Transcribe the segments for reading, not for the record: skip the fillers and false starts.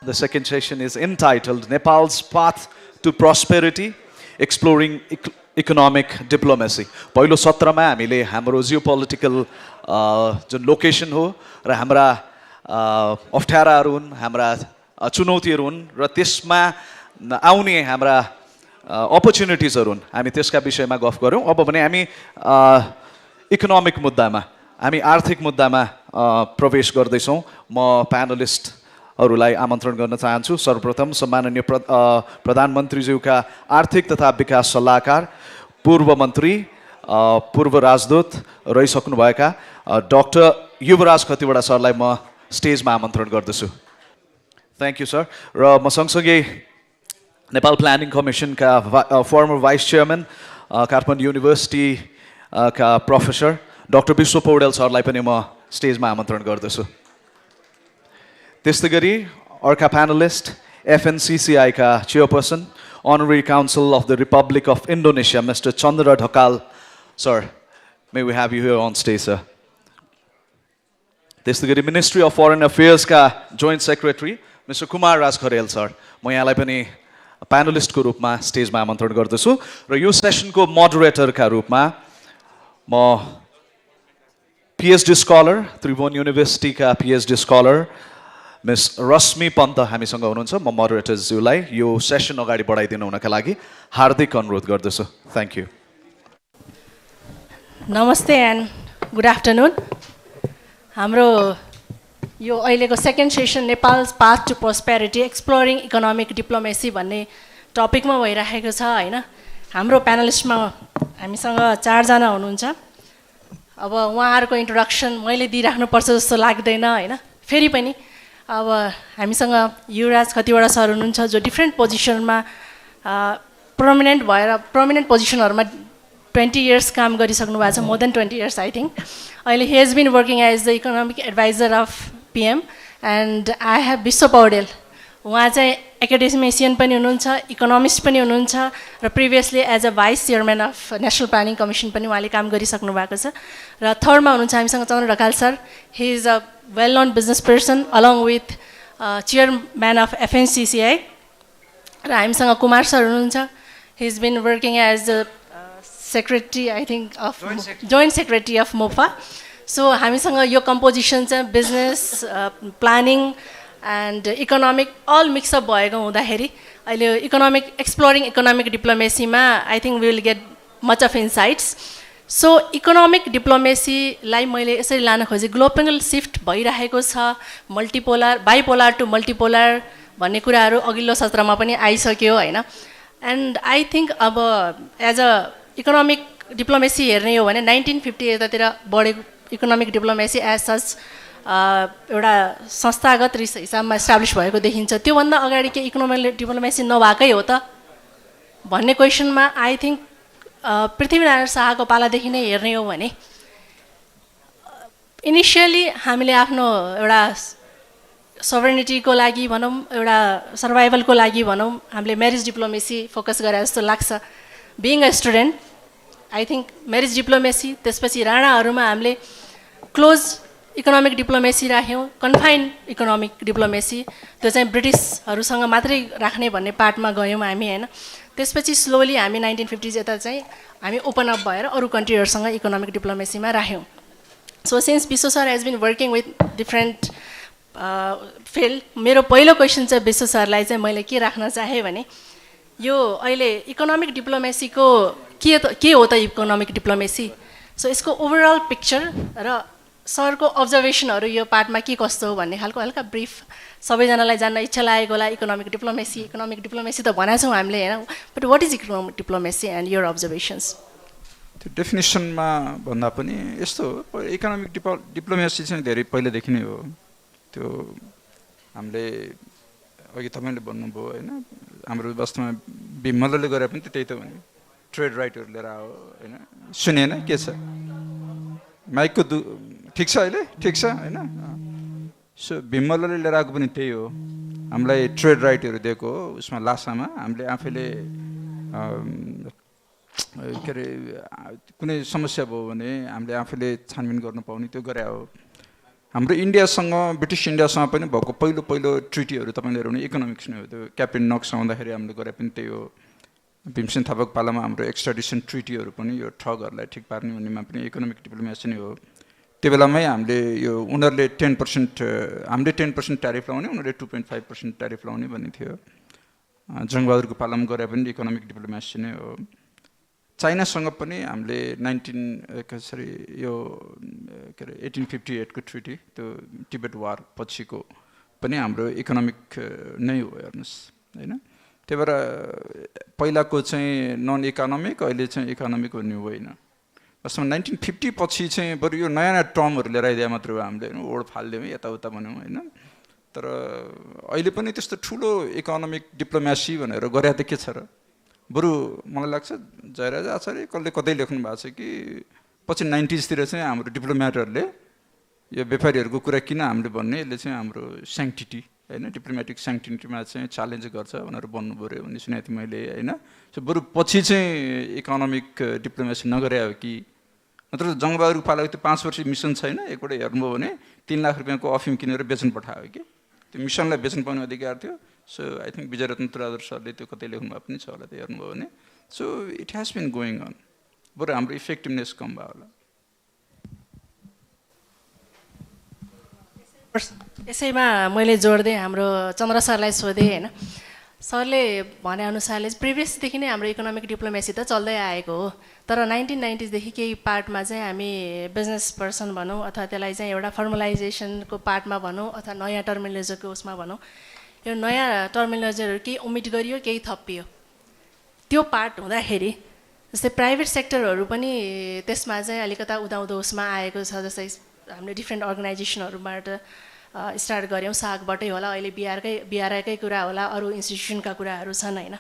The second session is entitled Nepal's Path to Prosperity, Exploring Economic Diplomacy. पहिलो सत्रमा हामीले हाम्रो जियोपोलिटिकल जुन लोकेसन हो र हाम्रा अप्ठ्याराहरू हुन्, हाम्रा चुनौतीहरू हुन् र त्यसमा आउने हाम्रा अपर्च्युनिटिजहरू हुन्, हामी त्यसका विषयमा गफ गऱ्यौँ। अब भने हामी इकोनोमिक मुद्दामा, हामी आर्थिक मुद्दामा प्रवेश गर्दैछौँ। म प्यानलिस्टहरूलाई आमन्त्रण गर्न चाहन्छु। सर्वप्रथम सम्माननीय प्रधानमन्त्रीज्यूका आर्थिक तथा विकास सल्लाहकार, पूर्व मन्त्री, पूर्व राजदूत रहिसक्नुभएका डाक्टर युवराज खतिवडा सरलाई म स्टेजमा आमन्त्रण गर्दछु। Thank you sir. र म सँगसँगै नेपाल प्लानिङ कमिसनका former vice chairman, Kathmandu university का प्रोफेसर डाक्टर विश्व पौडेल सरलाई पनि म स्टेजमा आमन्त्रण गर्दछु। त्यस्तै गरी अर्का प्यानलिस्ट FNCCI का chairperson, Honorary Council of the Republic of Indonesia, Mr. Chandra Dhakal. Sir, may we have you here on stage, sir. त्यस्तै गरी Ministry of Foreign Affairs का Joint Secretary, Mr. Kumar Raj Kharel, sir. म यहाँलाई पनि प्यानलिस्टको रूपमा स्टेजमा आमन्त्रण गर्दछु र यो सेसनको मोडरेटरका रूपमा म PhD स्कलर, त्रिभुवन युनिभर्सिटीका PhD scholar miss Rashmi Pant हामीसँग हुनुहुन्छ। म मोडरेटर्सज्यूलाई यो सेसन अगाडि बढाइदिनु हुनका लागि हार्दिक अनुरोध गर्दछु। Thank you. नमस्ते एन्ड गुड आफ्टरनुन। हाम्रो यो अहिलेको second session Nepal's path to prosperity exploring economic diplomacy भन्ने टपिकमा भइरहेको छ होइन। हाम्रो प्यानलिस्टमा हामीसँग 4 जना हुनुहुन्छ। अब उहाँहरूको इन्ट्रोडक्सन मैले दिइराख्नुपर्छ जस्तो लाग्दैन होइन। फेरि पनि अब हामीसँग युवराज खतिवडा सर हुनुहुन्छ जो डिफ्रेन्ट पोजिसनमा प्रोमिनेन्ट पोजिसनहरूमा 20 इयर्स काम गरिसक्नु भएको छ, more than 20 years I think. अहिले he has been working as the economic adviser of PM and I have Bishwa Paudel. उहाँ चाहिँ एकाडेमिसियन पनि हुनुहुन्छ, इकोनोमिस्ट पनि हुनुहुन्छ र previously as a vice chairman of national planning commission पनि उहाँले काम गरिसक्नु भएको छ। र थर्डमा हुनुहुन्छ हामीसँग Chandra Dhakal sir. He is a well known business person along with chairman of FNCCI। र हामीसँग कुमार सर हुनुहुन्छ। He is been working as a secretary I think of joint secretary of MOFA. So हामीसँग यो कम्पोजिसन चाहिँ business, planning and economic all mix up भएको हुँदाखेरि अहिले exploring economic डिप्लोमेसीमा I think we will get much of insights. So economic डिप्लोमेसीलाई मैले यसरी लान खोजेँ, ग्लोबल सिफ्ट भइरहेको छ, बाइपोलर टु मल्टिपोलर भन्ने कुराहरू अघिल्लो सत्रमा पनि आइसक्यो होइन। एन्ड आई थिङ्क अब एज अ इकोनोमिक डिप्लोमेसी हेर्ने हो भने 1950 यतातिर बढेको इकोनोमिक डिप्लोमेसी एज सच एउटा संस्थागत हिसाबमा इस्टाब्लिस भएको देखिन्छ। त्योभन्दा अगाडि के इकोनोमिक डिप्लोमेसी नभएकै हो त भन्ने क्वेसनमा आई थिङ्क पृथ्वीनारायण शाहको पालादेखि नै हेर्ने हो भने इनिसियली हामीले आफ्नो एउटा सोभरेनिटीको लागि भनौँ, एउटा सर्भाइभलको लागि भनौँ, हामीले म्यारिज डिप्लोमेसी फोकस गरे जस्तो लाग्छ। Being a student I think marriage diplomacy, त्यसपछि राणाहरूमा हामीले क्लोज इकोनोमिक डिप्लोमेसी राख्यौँ, कन्फाइन इकोनोमिक डिप्लोमेसी, त्यो चाहिँ ब्रिटिसहरूसँग मात्रै राख्ने भन्ने पार्टमा गयौँ हामी होइन। त्यसपछि स्लोली हामी 1950s यता चाहिँ हामी ओपन अप भएर अरू कन्ट्रीहरूसँग इकोनोमिक डिप्लोमेसीमा राख्यौँ। So since Vishwa sir has been working with different field, मेरो पहिलो क्वेसन चाहिँ विश्व सरलाई चाहिँ मैले के राख्न चाहेँ भने यो अहिले इकोनोमिक डिप्लोमेसीको के हो त इकोनोमिक डिप्लोमेसी। सो यसको ओभरअल पिक्चर र सरको अब्जर्भेसनहरू यो पार्टमा के कस्तो हो भन्ने खालको हल्का ब्रिफ सबैजनालाई जान्न इच्छा लागेको होला। इकोनोमिक डिप्लोमेसी त भनेको छौँ हामीले होइन, but what is economic diplomacy and your observations? त्यो डेफिनेसनमा भन्दा पनि यस्तो हो, इकोनोमिक डिप्लोमेसी चाहिँ धेरै पहिलादेखि नै हो। त्यो हामीले अघि तपाईँले भन्नुभयो होइन, हाम्रो वास्तवमा बिमलले गरे पनि त्यही त हो नि, ट्रेड राइटहरू लिएर आयो होइन। सुनेन के छ माइकको ठिक छ अहिले? ठिक छ होइन। सो भीममल्लले लिएर आएको पनि त्यही हो, हामीलाई ट्रेड राइटहरू दिएको हो। उसमा लासामा हामीले आफैले के अरे कुनै समस्या भयो भने हामीले आफैले छानबिन गर्न पाउने त्यो गरे हो। हाम्रो इन्डियासँग ब्रिटिस इन्डियासँग पनि भएको पहिलो ट्रिटीहरू तपाईँले हेर्नु इकोनोमिक्स नै हो त्यो क्याप्टेन नक्स आउँदाखेरि हामीले गरे पनि त्यही हो भीमसेन थापाको पालामा हाम्रो एक्सट्राडिसन ट्रिटीहरू पनि यो ठगहरूलाई ठिक पार्ने भन्नेमा पनि इकोनोमिक डिप्लोमेसी नै हो त्यो बेलामै हामीले यो उनीहरूले 10% हामीले 10% ट्यारिफ लाउने उनीहरूले 2.5% ट्यारिफ लाउने भन्ने थियो जङ्गबहादुरको पालामा गरे पनि इकोनोमिक डिप्लोमेसी नै हो चाइनासँग पनि हामीले 1858 को ट्रिटी त्यो टिबेट वार पछिको पनि हाम्रो इकोनोमिक नै हो हेर्नुहोस् हैन त्यही भएर पहिलाको चाहिँ नन इकोनोमिक अहिले चाहिँ इकोनोमिक भन्ने होइन वास्तवमा 1950 पछि चाहिँ बरु यो नयाँ टर्महरू लिएर आइदिए मात्र हो हामीले हैन ओड फाल्दियौँ यताउता भन्यौँ हैन तर अहिले पनि त्यस्तो ठुलो इकोनोमिक डिप्लोमेसी भनेर गरे त के छ र बरु मलाई लाग्छ जयराज आचार्य कसले कतै लेख्नु भएको छ कि पछि 90s तिर चाहिँ हाम्रो डिप्लोमेटहरूले यो व्यापारीहरूको कुरा किन हामीले भन्ने यसले चाहिँ हाम्रो स्याङ्क्टिटी हैन डिप्लोमेटिक स्याङ्क्टिटीमा चाहिँ च्यालेन्ज गर्छ भनेर भन्नु पर्यो भन्ने सुनेको थिएँ मैले हैन सो बरु पछि चाहिँ इकोनोमिक डिप्लोमेसी नगरे हो कि नत्र जङ्गबहादुरको पालाको त्यो 5 वर्ष मिसन छैन एकपल्ट हेर्नुभयो भने 3 लाख रुपियाँको अफिम किनेर बेच्न पठायो कि त्यो मिसनलाई बेच्न पाउने अधिकार थियो so I think Wijeratne Tuladhar सरले त्यो कतै लेख्नु भएको पनि छ होला त्यो हेर्नुभयो भने so it has been going on बरु हाम्रो इफेक्टिभनेस कम भयो होला यसैमा मैले जोड्दै हाम्रो चन्द्र सरलाई सोधेँ हैन सरले भनेअनुसारले प्रिभियसदेखि नै हाम्रो इकोनोमिक डिप्लोमेसी त चल्दै आएको हो तर 1990s देखि केही पार्टमा चाहिँ हामी बिजनेस पर्सन भनौँ अथवा त्यसलाई चाहिँ एउटा फर्मलाइजेसनको पार्टमा भनौँ अथवा नयाँ टर्मिनोलोजीको उसमा भनौँ यो नयाँ टर्मिनोलोजीहरू केही ओमिट गरियो केही थपियो त्यो पार्ट हुँदाखेरि जस्तै प्राइभेट सेक्टरहरू पनि त्यसमा चाहिँ अलिकता उदाउँदो उसमा आएको छ जस्तै हामीले डिफ्रेन्ट अर्गनाइजेसनहरूबाट स्टार्ट गऱ्यौँ सागबाटै होला अहिले बिआरआईकै कुरा होला अरू इन्स्टिट्युसनका कुराहरू छन् होइन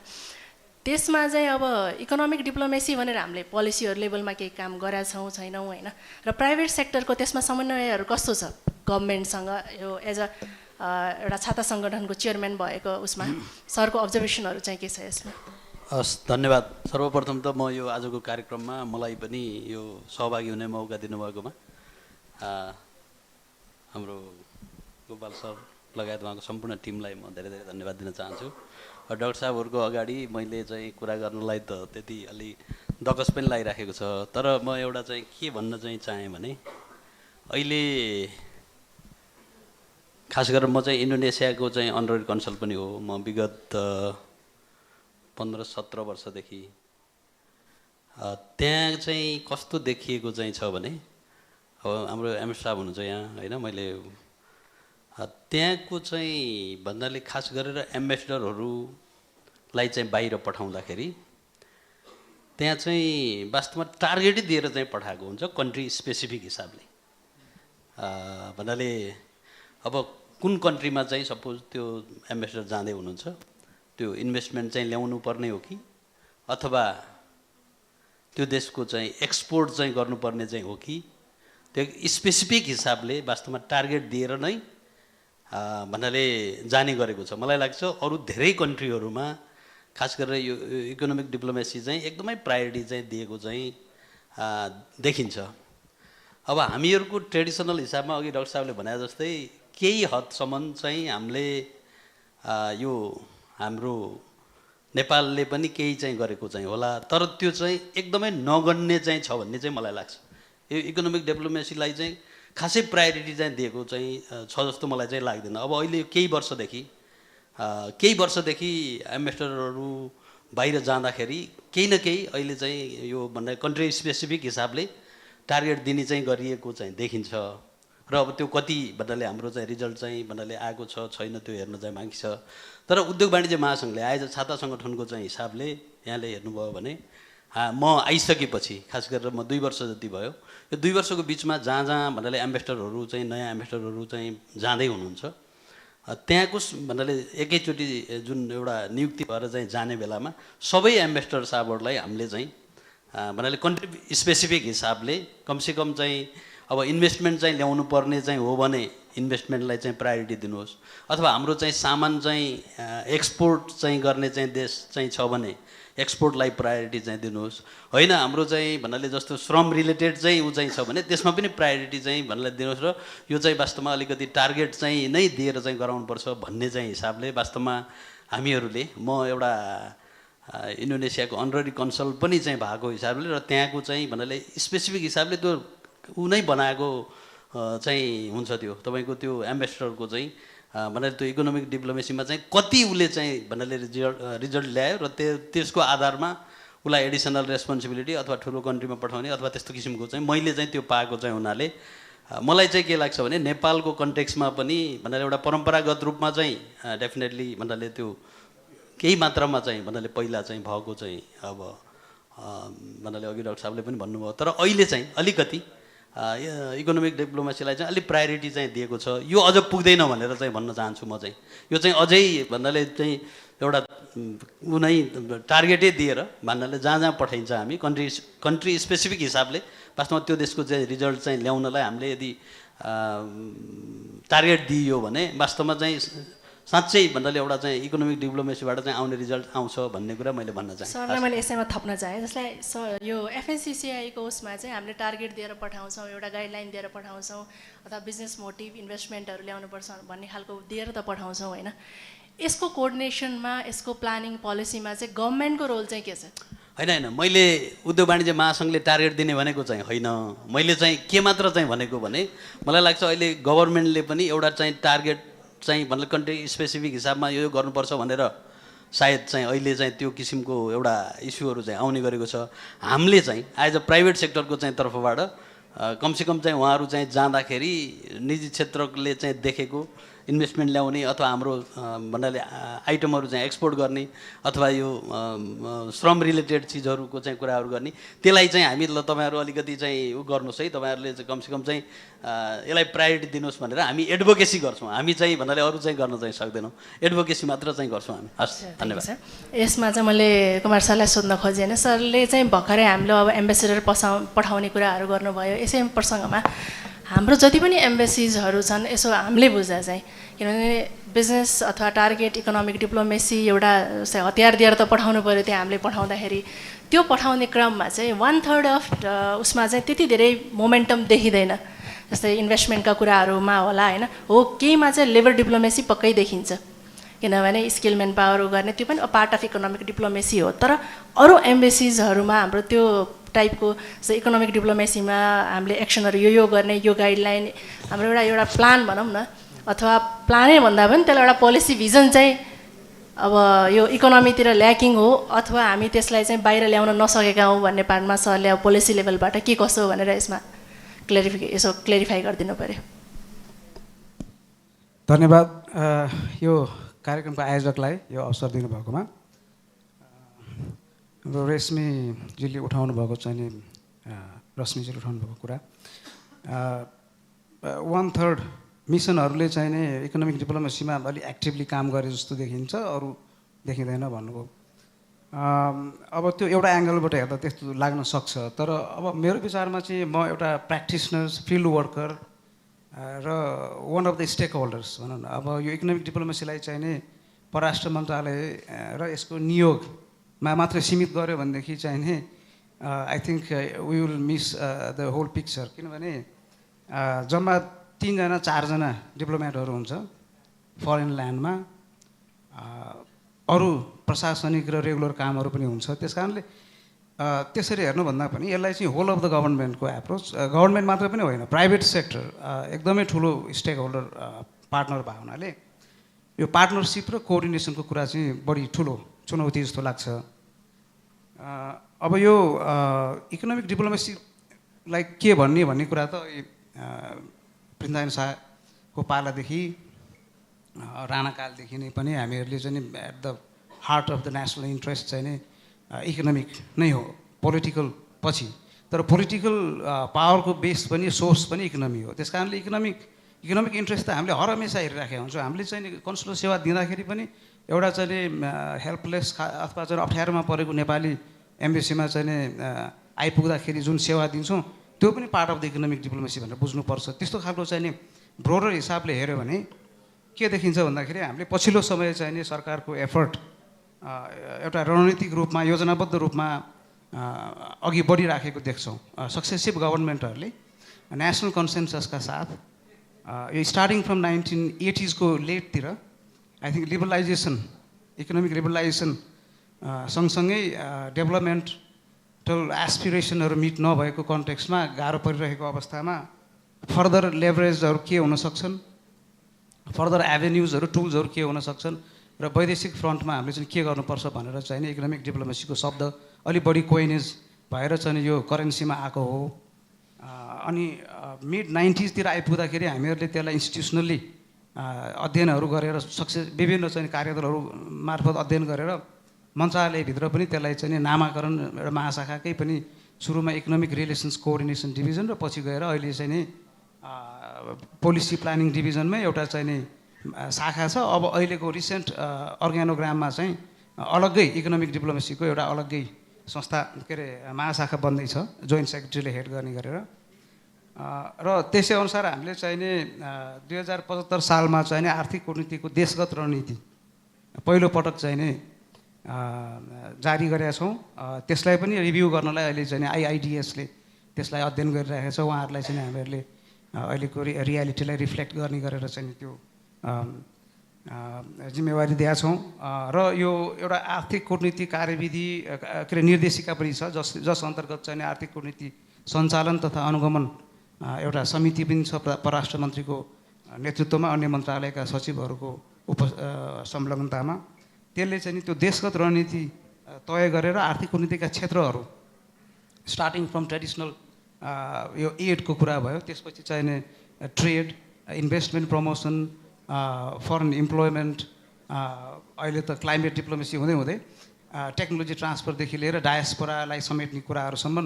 त्यसमा चाहिँ अब इकोनोमिक डिप्लोमेसी भनेर हामीले पोलिसीहरू लेभलमा केही काम गरेका छौँ छैनौँ होइन र प्राइभेट सेक्टरको त्यसमा समन्वयहरू कस्तो छ गभर्मेन्टसँग यो एज अ एउटा छाता सङ्गठनको चेयरम्यान भएको उसमा सरको अब्जर्भेसनहरू चाहिँ के छ यसमा हस् धन्यवाद सर्वप्रथम त म यो आजको कार्यक्रममा मलाई पनि यो सहभागी हुने मौका दिनुभएकोमा हाम्रो गोपाल सर लगायत उहाँको सम्पूर्ण टिमलाई म धेरै धेरै धन्यवाद दिन चाहन्छु डाक्टर साहबहरूको अगाडि मैले चाहिँ कुरा गर्नलाई त त्यति अलि दकस पनि लागिराखेको छ तर म एउटा चाहिँ के भन्न चाहिँ चाहेँ भने अहिले खास गरेर म चाहिँ इन्डोनेसियाको चाहिँ अनरोड कन्सल पनि हो म विगत 15-17 वर्षदेखि त्यहाँ चाहिँ कस्तो देखिएको चाहिँ छ भने अब हाम्रो एमएस साहब हुनुहुन्छ यहाँ होइन मैले त्यहाँको चाहिँ भन्नाले खास गरेर एम्बेसडरहरूलाई चाहिँ बाहिर पठाउँदाखेरि त्यहाँ चाहिँ वास्तवमा टार्गेटै दिएर चाहिँ पठाएको हुन्छ कन्ट्री स्पेसिफिक हिसाबले भन्नाले अब कुन कन्ट्रीमा चाहिँ सपोज त्यो एम्बेसडर जाँदै हुनुहुन्छ त्यो इन्भेस्टमेन्ट चाहिँ ल्याउनु पर्ने हो कि अथवा त्यो देशको चाहिँ एक्सपोर्ट चाहिँ गर्नुपर्ने चाहिँ हो कि त्यो स्पेसिफिक हिसाबले वास्तवमा टार्गेट दिएर नै भन्नाले जाने गरेको छ मलाई लाग्छ अरू धेरै कन्ट्रीहरूमा खास गरेर यो इकोनोमिक डिप्लोमेसी चाहिँ एकदमै प्रायोरिटी चाहिँ दिएको चाहिँ देखिन्छ अब हामीहरूको ट्रेडिसनल हिसाबमा अघि डाक्टर साहबले भने जस्तै केही हदसम्म चाहिँ हामीले यो हाम्रो नेपालले पनि केही चाहिँ गरेको चाहिँ होला तर त्यो चाहिँ एकदमै नगन्ने चाहिँ छ भन्ने चाहिँ मलाई लाग्छ यो इकोनोमिक डिप्लोमेसीलाई चाहिँ खासै प्रायोरिटी चाहिँ दिएको चाहिँ छ जस्तो मलाई चाहिँ लाग्दैन अब अहिले केही वर्षदेखि एम्बेसडरहरू बाहिर जाँदाखेरि केही न केही अहिले चाहिँ यो भन्दा कन्ट्री स्पेसिफिक हिसाबले टार्गेट दिने चाहिँ गरिएको चाहिँ देखिन्छ र अब त्यो कति भन्नाले हाम्रो चाहिँ रिजल्ट चाहिँ भन्नाले आएको छ छैन त्यो हेर्न चाहिँ बाँकी छ तर उद्योग वाणिज्य महासङ्घले आयोजक छाता सङ्गठनको चाहिँ हिसाबले यहाँले हेर्नुभयो भने म आइसकेपछि खास गरेर म 2 वर्ष जति भयो यो 2 वर्षको बिचमा जहाँ भन्नाले एम्बेसडरहरू चाहिँ नयाँ एम्बेसडरहरू चाहिँ जाँदै हुनुहुन्छ त्यहाँको भन्नाले एकैचोटि जुन एउटा नियुक्ति भएर चाहिँ जाने बेलामा सबै एम्बेसडर साहबहरूलाई हामीले चाहिँ भन्नाले कन्ट्री स्पेसिफिक हिसाबले कमसेकम चाहिँ अब इन्भेस्टमेन्ट चाहिँ ल्याउनु पर्ने चाहिँ हो भने इन्भेस्टमेन्टलाई चाहिँ प्रायोरिटी दिनुहोस्, अथवा हाम्रो चाहिँ सामान चाहिँ एक्सपोर्ट चाहिँ गर्ने चाहिँ देश चाहिँ छ भने एक्सपोर्टलाई प्रायोरिटी चाहिँ दिनुहोस्, होइन हाम्रो चाहिँ भन्नाले जस्तो श्रम रिलेटेड चाहिँ ऊ चाहिँ छ भने त्यसमा पनि प्रायोरिटी चाहिँ भन्नाले दिनुहोस्, र यो चाहिँ वास्तवमा अलिकति टार्गेट चाहिँ नै दिएर चाहिँ गराउनुपर्छ भन्ने चाहिँ हिसाबले वास्तवमा हामीहरूले, म एउटा इन्डोनेसियाको अनररी कन्सल पनि चाहिँ भएको हिसाबले र त्यहाँको चाहिँ भन्नाले स्पेसिफिक हिसाबले त्यो ऊ नै बनाएको चाहिँ हुन्छ, त्यो तपाईँको त्यो एम्बेसडरको चाहिँ भन्नाले त्यो इकोनोमिक डिप्लोमेसीमा चाहिँ कति उसले चाहिँ भन्नाले रिजल्ट ल्यायो र त्यसको आधारमा उसलाई एडिसनल रेस्पोन्सिबिलिटी अथवा ठुलो कन्ट्रीमा पठाउने अथवा त्यस्तो किसिमको चाहिँ मैले चाहिँ त्यो पाएको चाहिँ हुनाले मलाई चाहिँ के लाग्छ भने नेपालको कन्टेक्स्टमा पनि भन्नाले एउटा परम्परागत रूपमा चाहिँ डेफिनेटली भन्नाले त्यो केही मात्रामा चाहिँ भन्नाले पहिला चाहिँ भएको चाहिँ अब भन्नाले अघि डाक्टर साहबले पनि भन्नुभयो, तर अहिले चाहिँ अलिकति इकोनोमिक डिप्लोमेसीलाई चाहिँ अलिक प्रायोरिटी चाहिँ दिएको छ। यो अझ पुग्दैन भनेर चाहिँ भन्न चाहन्छु म चाहिँ, यो चाहिँ अझै भन्नाले चाहिँ एउटा उनै टार्गेटै दिएर भन्नाले जहाँ जहाँ पठाइन्छ हामी कन्ट्री स्पेसिफिक हिसाबले वास्तवमा त्यो देशको चाहिँ रिजल्ट चाहिँ ल्याउनलाई हामीले यदि टार्गेट दिइयो भने वास्तवमा चाहिँ साँच्चै भन्नाले एउटा चाहिँ इकोनोमिक डिप्लोमेसीबाट चाहिँ आउने रिजल्ट आउँछ भन्ने कुरा मैले भन्न चाहेँ। सरलाई मैले यसैमा थप्न चाहेँ, जसलाई सर यो एफएनसिसिआईको उसमा चाहिँ हामीले टार्गेट दिएर पठाउँछौँ, एउटा गाइडलाइन दिएर पठाउँछौँ, अथवा बिजनेस मोटिभ इन्भेस्टमेन्टहरू ल्याउनुपर्छ भन्ने खालको दिएर त पठाउँछौँ होइन, यसको कोअर्डिनेसनमा यसको प्लानिङ पोलिसीमा चाहिँ गभर्मेन्टको रोल चाहिँ के छ? होइन मैले उद्योग वाणिज्य महासङ्घले टार्गेट दिने भनेको चाहिँ होइन, मैले चाहिँ के मात्र चाहिँ भनेको भने मलाई लाग्छ अहिले गभर्मेन्टले पनि एउटा चाहिँ टार्गेट चाहिँ भन्ने कन्ट्री स्पेसिफिक हिसाबमा यो गर्नुपर्छ भनेर सायद चाहिँ अहिले चाहिँ त्यो किसिमको एउटा इस्युहरू चाहिँ आउने गरेको छ। हामीले चाहिँ एज अ प्राइभेट सेक्टरको चाहिँ तर्फबाट कमसेकम चाहिँ उहाँहरू चाहिँ जाँदाखेरि निजी क्षेत्रले चाहिँ देखेको इन्भेस्टमेन्ट ल्याउने अथवा हाम्रो भन्नाले आइटमहरू चाहिँ एक्सपोर्ट गर्ने अथवा यो श्रम रिलेटेड चिजहरूको चाहिँ कुराहरू गर्ने, त्यसलाई चाहिँ हामी ल तपाईँहरू अलिकति चाहिँ उ गर्नुहोस् है, तपाईँहरूले चाहिँ कमसेकम चाहिँ यसलाई प्रायोरिटी दिनुहोस् भनेर हामी एडभोकेसी गर्छौँ। हामी चाहिँ भन्नाले अरू चाहिँ गर्न चाहिँ सक्दैनौँ, एडभोकेसी मात्र चाहिँ गर्छौँ हामी। हस्, धन्यवाद। यसमा चाहिँ मैले कुमार सरलाई सोध्न खोजेँ होइन, सरले चाहिँ भर्खरै हामीले अब एम्बेसेडर पठाउने कुराहरू गर्नुभयो, यसै प्रसङ्गमा हाम्रो जति पनि एम्बेसिजहरू छन् यसो हामीले बुझ्दा चाहिँ, किनभने बिजनेस अथवा टार्गेट इकोनोमिक डिप्लोमेसी एउटा हतियार दिएर त पठाउनु पऱ्यो, त्यहाँ हामीले पठाउँदाखेरि त्यो पठाउने क्रममा चाहिँ 1/3 अफ उसमा चाहिँ त्यति धेरै मोमेन्टम देखिँदैन, जस्तै इन्भेस्टमेन्टका कुराहरूमा होला होइन, हो केहीमा चाहिँ लेबर डिप्लोमेसी पक्कै देखिन्छ, किनभने स्किल म्यान पावर गर्ने त्यो पनि पार्ट अफ इकोनोमिक डिप्लोमेसी हो। तर अरू एम्बेसिजहरूमा हाम्रो त्यो टाइपको इकोनोमिक डिप्लोमेसीमा हामीले एक्सनहरू यो गर्ने, यो गाइडलाइन हाम्रो एउटा प्लान भनौँ न, अथवा प्लानै भन्दा पनि त्यसलाई एउटा पोलिसी भिजन चाहिँ अब यो इकोनोमीतिर ल्याकिङ हो अथवा हामी त्यसलाई चाहिँ बाहिर ल्याउन नसकेका हौँ भन्ने पार्टमा सरले अब पोलिसी लेभलबाट के कसो भनेर यसमा क्लेरिफाई गरिदिनु पऱ्यो। धन्यवाद यो कार्यक्रमको आयोजकलाई यो अवसर दिनुभएकोमा। हाम्रो रेशमीजीले उठाउनु भएको चाहिँ नि रश्मिजीले उठाउनु भएको कुरा 1/3 मिसनहरूले चाहिँ नि इकोनोमिक डिप्लोमेसीमा अलि एक्टिभली काम गरे जस्तो देखिन्छ, अरू देखिँदैन भन्नुभयो। अब त्यो एउटा एङ्गलबाट हेर्दा त्यस्तो लाग्न सक्छ, तर अब मेरो विचारमा चाहिँ म एउटा प्र्याक्टिसनर्स फिल्ड वर्कर र one of the stakeholders भनौँ न। अब यो इकोनोमिक डिप्लोमेसीलाई चाहिँ नि परराष्ट्र मन्त्रालय र यसको नियोगमा मात्र सीमित गर्यो भनेदेखि चाहिँ नि I think we will miss the whole picture, किनभने जम्मा 3-4 डिप्लोमेटहरू हुन्छ फरेन ल्यान्डमा, अरू प्रशासनिक र रेगुलर कामहरू पनि हुन्छ। त्यस कारणले त्यसरी हेर्नुभन्दा पनि यसलाई चाहिँ होल अफ द गभर्मेन्टको एप्रोच, गभर्मेन्ट मात्र पनि होइन प्राइभेट सेक्टर एकदमै ठुलो स्टेक होल्डर पार्टनर भएको हुनाले यो पार्टनरसिप र कोअर्डिनेसनको कुरा चाहिँ बढी ठुलो चुनौती जस्तो लाग्छ। अब यो इकोनोमिक डिप्लोमेसीलाई के भन्ने कुरा त पृथ्वीनारायण शाहको पालादेखि राणाकालदेखि नै पनि हामीहरूले चाहिँ at the heart of the national interest चाहिँ नै इकोनोमिक नै हो, पोलिटिकल पछि, तर पोलिटिकल पावरको बेस पनि सोर्स पनि इकोनोमी हो। त्यस कारणले इकोनोमिक इन्ट्रेस्ट त हामीले हर हमेसा हेरिराखेका हुन्छौँ। हामीले चाहिँ कन्सुलर सेवा दिँदाखेरि पनि एउटा चाहिँ हेल्पलेस अथवा चाहिँ अप्ठ्यारोमा परेको नेपाली एम्बेसीमा चाहिँ आइपुग्दाखेरि जुन सेवा दिन्छौँ त्यो पनि part of the economic diplomacy भनेर बुझ्नुपर्छ। त्यस्तो खालको चाहिँ ब्रोडर हिसाबले हेऱ्यो भने के देखिन्छ भन्दाखेरि हामीले पछिल्लो समय चाहिँ नि सरकारको एफर्ट एउटा रणनीतिक रूपमा योजनाबद्ध रूपमा अघि बढिराखेको देख्छौँ। सक्सेसिभ गभर्मेन्टहरूले नेसनल कन्सेन्ससका साथ यो स्टार्टिङ फ्रम 1980s को लेटतिर I think liberalisation economic liberalisation सँगसँगै डेभलपमेन्टल एस्पिरेसनहरू मिट नभएको कन्टेक्स्टमा गाह्रो परिरहेको अवस्थामा फर्दर लेभरेजहरू के हुन सक्छन्, फर्दर एभेन्युजहरू टुल्सहरू के हुन सक्छन् र वैदेशिक फ्रन्टमा हामीले चाहिँ के गर्नुपर्छ भनेर चाहिँ नि इकोनोमिक डिप्लोमेसीको शब्द अलिक बढी कोइनेज भएर चाहिँ यो करेन्सीमा आएको हो। अनि मिड 90sतिर आइपुग्दाखेरि हामीहरूले त्यसलाई इन्स्टिट्युसनल्ली अध्ययनहरू गरेर विभिन्न चाहिँ कार्यदलहरू मार्फत अध्ययन गरेर मन्त्रालयभित्र पनि त्यसलाई चाहिँ नामाकरण एउटा महाशाखाकै पनि सुरुमा इकोनोमिक रिलेसन्स कोअर्डिनेसन डिभिजन र पछि गएर अहिले चाहिँ नि पोलिसी प्लानिङ डिभिजनमै एउटा चाहिँ नि शाखा छ। अब अहिलेको रिसेन्ट अर्ग्यानोग्राममा चाहिँ अलग्गै इकोनोमिक डिप्लोमेसीको एउटा अलग्गै संस्था के अरे महाशाखा बन्दैछ जोइन्ट सेक्रेटरीले हेड गर्ने गरेर। र त्यसै अनुसार हामीले चाहिँ नि 2075 सालमा चाहिँ नि आर्थिक कूटनीतिको देशगत रणनीति पहिलो पटक चाहिँ नि जारी गरेका छौँ। त्यसलाई पनि रिभ्यू गर्नलाई अहिले चाहिँ आइआइडिएसले त्यसलाई अध्ययन गरिरहेको छ। उहाँहरूलाई चाहिँ हामीहरूले अहिलेको रियालिटीलाई रिफ्लेक्ट गर्ने गरेर चाहिँ त्यो जिम्मेवारी दिएका छौँ। र यो एउटा आर्थिक कूटनीति कार्यविधि के अरे निर्देशिका पनि छ जस अन्तर्गत चाहिँ आर्थिक कूटनीति सञ्चालन तथा अनुगमन एउटा समिति पनि छ परराष्ट्र मन्त्रीको नेतृत्वमा, अन्य मन्त्रालयका सचिवहरूको संलग्नतामा। त्यसले चाहिँ त्यो देशगत रणनीति तय गरेर आर्थिक कूटनीतिका क्षेत्रहरू स्टार्टिङ फ्रम ट्रेडिसनल यो एडको कुरा भयो, त्यसपछि चाहिँ trade, investment promotion, foreign employment, अहिले त क्लाइमेट डिप्लोमेसी हुँदै हुँदै टेक्नोलोजी ट्रान्सफरदेखि लिएर डायस्पोरालाई समेट्ने कुराहरूसम्म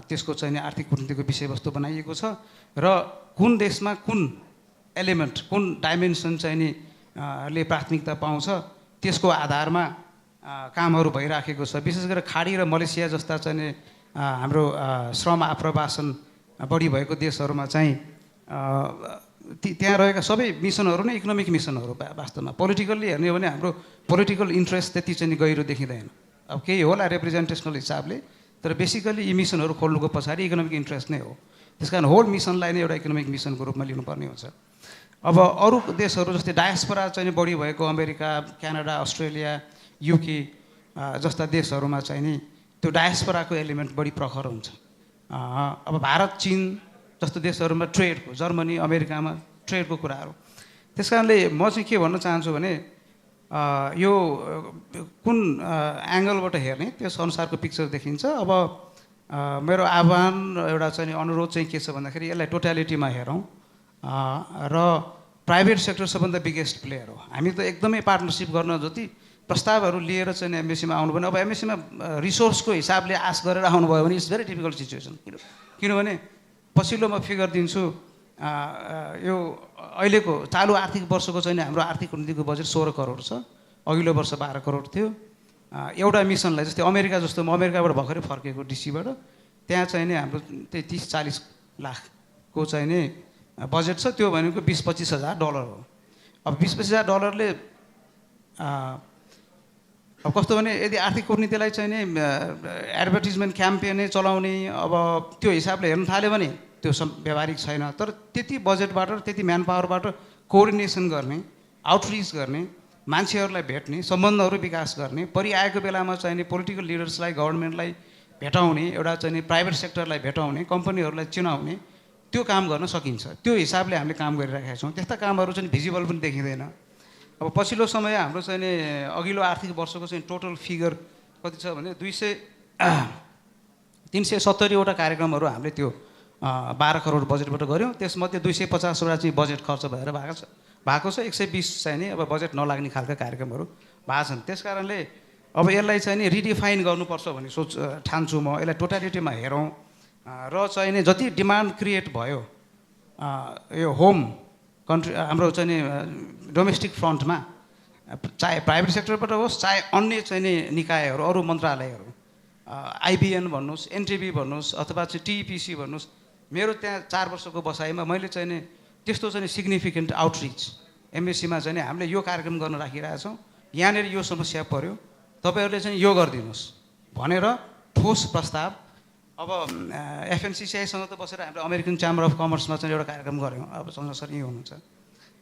त्यसको चाहिँ आर्थिक कूटनीतिको विषयवस्तु बनाइएको छ। र कुन देशमा कुन एलिमेन्ट कुन डाइमेन्सन चाहिँ नि ले प्राथमिकता पाउँछ त्यसको आधारमा कामहरू भइराखेको छ। विशेष गरेर खाडी र मलेसिया जस्ता चाहिँ हाम्रो श्रम आप्रवासन बढी भएको देशहरूमा चाहिँ त्यहाँ रहेका सबै मिसनहरू नै इकोनोमिक मिसनहरू वास्तवमा। पोलिटिकल्ली हेर्ने हो भने हाम्रो पोलिटिकल इन्ट्रेस्ट त्यति चाहिँ गहिरो देखिँदैन। अब केही होला रिप्रेजेन्टेसनल हिसाबले, तर बेसिकली यी मिसनहरू खोल्नुको पछाडि इकोनोमिक इन्ट्रेस्ट नै हो। त्यस कारण होल मिसनलाई नै एउटा इकोनोमिक मिसनको रूपमा लिनुपर्ने हुन्छ। अब अरू देशहरू जस्तै डायस्पोरा चाहिँ बढी भएको अमेरिका, क्यानाडा, अस्ट्रेलिया, युके जस्ता देशहरूमा चाहिँ नि त्यो डायस्पोराको एलिमेन्ट बढी प्रखर हुन्छ। अब भारत, चीन जस्तो देशहरूमा ट्रेडको, जर्मनी, अमेरिकामा ट्रेडको कुराहरू। त्यस कारणले म चाहिँ के भन्न चाहन्छु भने यो कुन एङ्गलबाट हेर्ने त्यस अनुसारको पिक्चर देखिन्छ। अब मेरो आह्वान एउटा चाहिँ अनुरोध चाहिँ के छ भन्दाखेरि यसलाई टोटालिटीमा हेरौँ र प्राइभेट सेक्टर सबभन्दा बिगेस्ट प्लेयर हो। हामी त एकदमै पार्टनरसिप गर्न जति प्रस्तावहरू लिएर चाहिँ एमबिसीमा आउनुभयो। अब एमबिसीमा रिसोर्सको हिसाबले आश गरेर आउनुभयो भने इट्स भेरी डिफिकल्ट सिचुएसन। किनभने पछिल्लो म फिगर दिन्छु, यो अहिलेको चालु आर्थिक वर्षको चाहिँ हाम्रो आर्थिक कूटनीतिको बजेट 16 करोड छ, अघिल्लो वर्ष 12 करोड थियो। एउटा मिसनलाई जस्तै अमेरिका जस्तो, म अमेरिकाबाट भर्खरै फर्केको डिसीबाट, त्यहाँ चाहिँ नि हाम्रो त्यही 30-40 लाखको चाहिँ नि बजेट छ। त्यो भनेको $20-25 हजार हो। अब $20-25 हजार अब कस्तो भने यदि आर्थिक कूटनीतिलाई चाहिँ नि एडभर्टिजमेन्ट क्याम्पेनै चलाउने अब त्यो हिसाबले हेर्न थाल्यो भने त्यो व्यावहारिक छैन। तर त्यति बजेटबाट र त्यति म्यान पावरबाट कोअर्डिनेसन गर्ने, आउटरिच गर्ने, मान्छेहरूलाई भेट्ने, सम्बन्धहरू विकास गर्ने, परिआएको बेलामा चाहिँ नि पोलिटिकल लिडर्सलाई, गभर्मेन्टलाई भेटाउने, एउटा चाहिँ नि प्राइभेट सेक्टरलाई भेटाउने, कम्पनीहरूलाई चिनाउने, त्यो काम गर्न सकिन्छ। त्यो हिसाबले हामीले काम गरिरहेका छौँ। त्यस्ता कामहरू चाहिँ भिजिबल पनि देखिँदैन। अब पछिल्लो समय हाम्रो चाहिँ नि अघिल्लो आर्थिक वर्षको चाहिँ टोटल फिगर कति छ भने 370वटा कार्यक्रमहरू हामीले त्यो 12 करोड बजेटबाट गऱ्यौँ। त्यसमध्ये 250वटा चाहिँ बजेट खर्च भएर भएको छ। 120 चाहिँ नि अब बजेट नलाग्ने खालका कार्यक्रमहरू भएको छन्। त्यस कारणले अब यसलाई चाहिँ नि रिडिफाइन गर्नुपर्छ भन्ने ठान्छु म। यसलाई टोटालिटीमा हेरौँ र चाहिँ नि जति डिमान्ड क्रिएट भयो यो होम कन्ट्री हाम्रो चाहिँ नि डोमेस्टिक फ्रन्टमा, चाहे प्राइभेट सेक्टरबाट होस् चाहे अन्य चाहिँ नि निकायहरू, अरू मन्त्रालयहरू, आइबिएन भन्नुहोस्, एनटिबी भन्नुहोस् अथवा चाहिँ टिपिसी भन्नुहोस्, मेरो त्यहाँ 4 वर्षको बसाइमा मैले चाहिँ नि त्यस्तो चाहिँ सिग्निफिकेन्ट आउटरिच एमबेसीमा चाहिँ हामीले यो कार्यक्रम गर्न राखिरहेछौँ, यहाँनिर यो समस्या पर्यो, तपाईँहरूले चाहिँ यो गरिदिनुहोस् भनेर ठोस प्रस्ताव। अब एफएनसिसिआईसँग त बसेर हामीले अमेरिकन च्याम्बर अफ कमर्समा चाहिँ एउटा कार्यक्रम गऱ्यौँ। अब चन्द्र सर यहीँ हुनुहुन्छ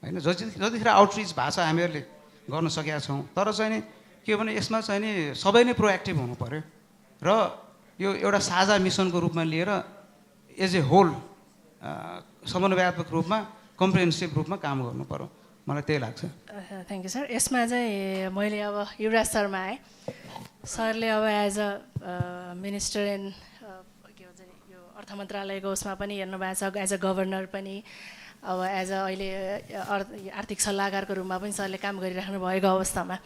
होइन, जतिखेर आउटरिच भएको छ हामीहरूले गर्न सकेका छौँ। तर चाहिँ नि के भने यसमा चाहिँ नि सबै नै प्रोएक्टिभ हुनु पऱ्यो र यो एउटा साझा मिसनको रूपमा लिएर एज ए होल समन्वयात्मक रूपमा कम्प्रिहेन्सिभ रूपमा काम गर्नु पर्यो, मलाई त्यही लाग्छ। Thank you sir. यसमा चाहिँ मैले अब युवराज शर्मा आएँ, सरले अब एज अ मिनिस्टर एन्ड के भन्छ यो अर्थ मन्त्रालयको उसमा पनि हेर्नु भएको छ, एज अ गभर्नर पनि, अब एज अ अहिले आर्थिक सल्लाहकारको रूपमा पनि सरले काम गरिराख्नु भएको अवस्थामा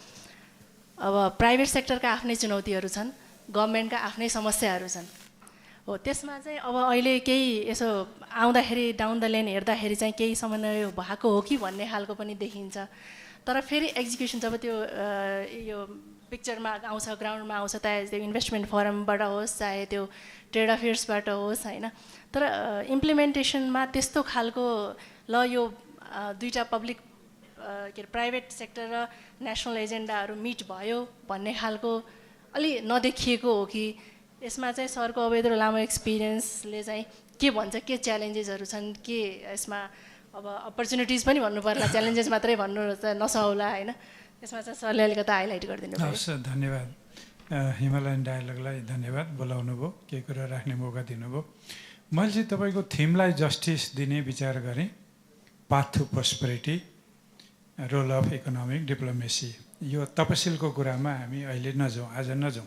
अब प्राइभेट सेक्टरका आफ्नै चुनौतीहरू छन्, गभर्मेन्टका आफ्नै समस्याहरू छन् हो। त्यसमा चाहिँ अब अहिले केही यसो आउँदाखेरि डाउन द लेन हेर्दाखेरि चाहिँ केही समन्वय भएको हो कि भन्ने खालको पनि देखिन्छ। तर फेरि एक्जिक्युसन जब त्यो यो पिक्चरमा आउँछ, ग्राउन्डमा आउँछ, चाहे त्यो इन्भेस्टमेन्ट फोरमबाट होस् चाहे त्यो ट्रेड अफेयर्सबाट होस् होइन, तर इम्प्लिमेन्टेसनमा त्यस्तो खालको ल यो दुईवटा पब्लिक के अरे प्राइभेट सेक्टर र नेसनल एजेन्डाहरू मिट भयो भन्ने खालको अलि नदेखिएको हो कि यसमा चाहिँ सरको अब यत्रो लामो एक्सपिरियन्सले चाहिँ के भन्छ, के च्यालेन्जेसहरू छन्, के यसमा अब अपर्च्युनिटिज पनि भन्नु पर्ला, च्यालेन्जेस मात्रै भन्नु नसौला होइन, यसमा चाहिँ सरले अलिकति हाइलाइट गरिदिनु पर्यो। हस्, धन्यवाद। हिमालयन डायलगलाई धन्यवाद, बोलाउनु भयो, केही कुरा राख्ने मौका दिनुभयो। मैले चाहिँ तपाईँको थिमलाई जस्टिस दिने विचार गरेँ, path to prosperity, role of economic diplomacy. यो तपसिलको कुरामा हामी अहिले नजाउँ, आज नजाउँ।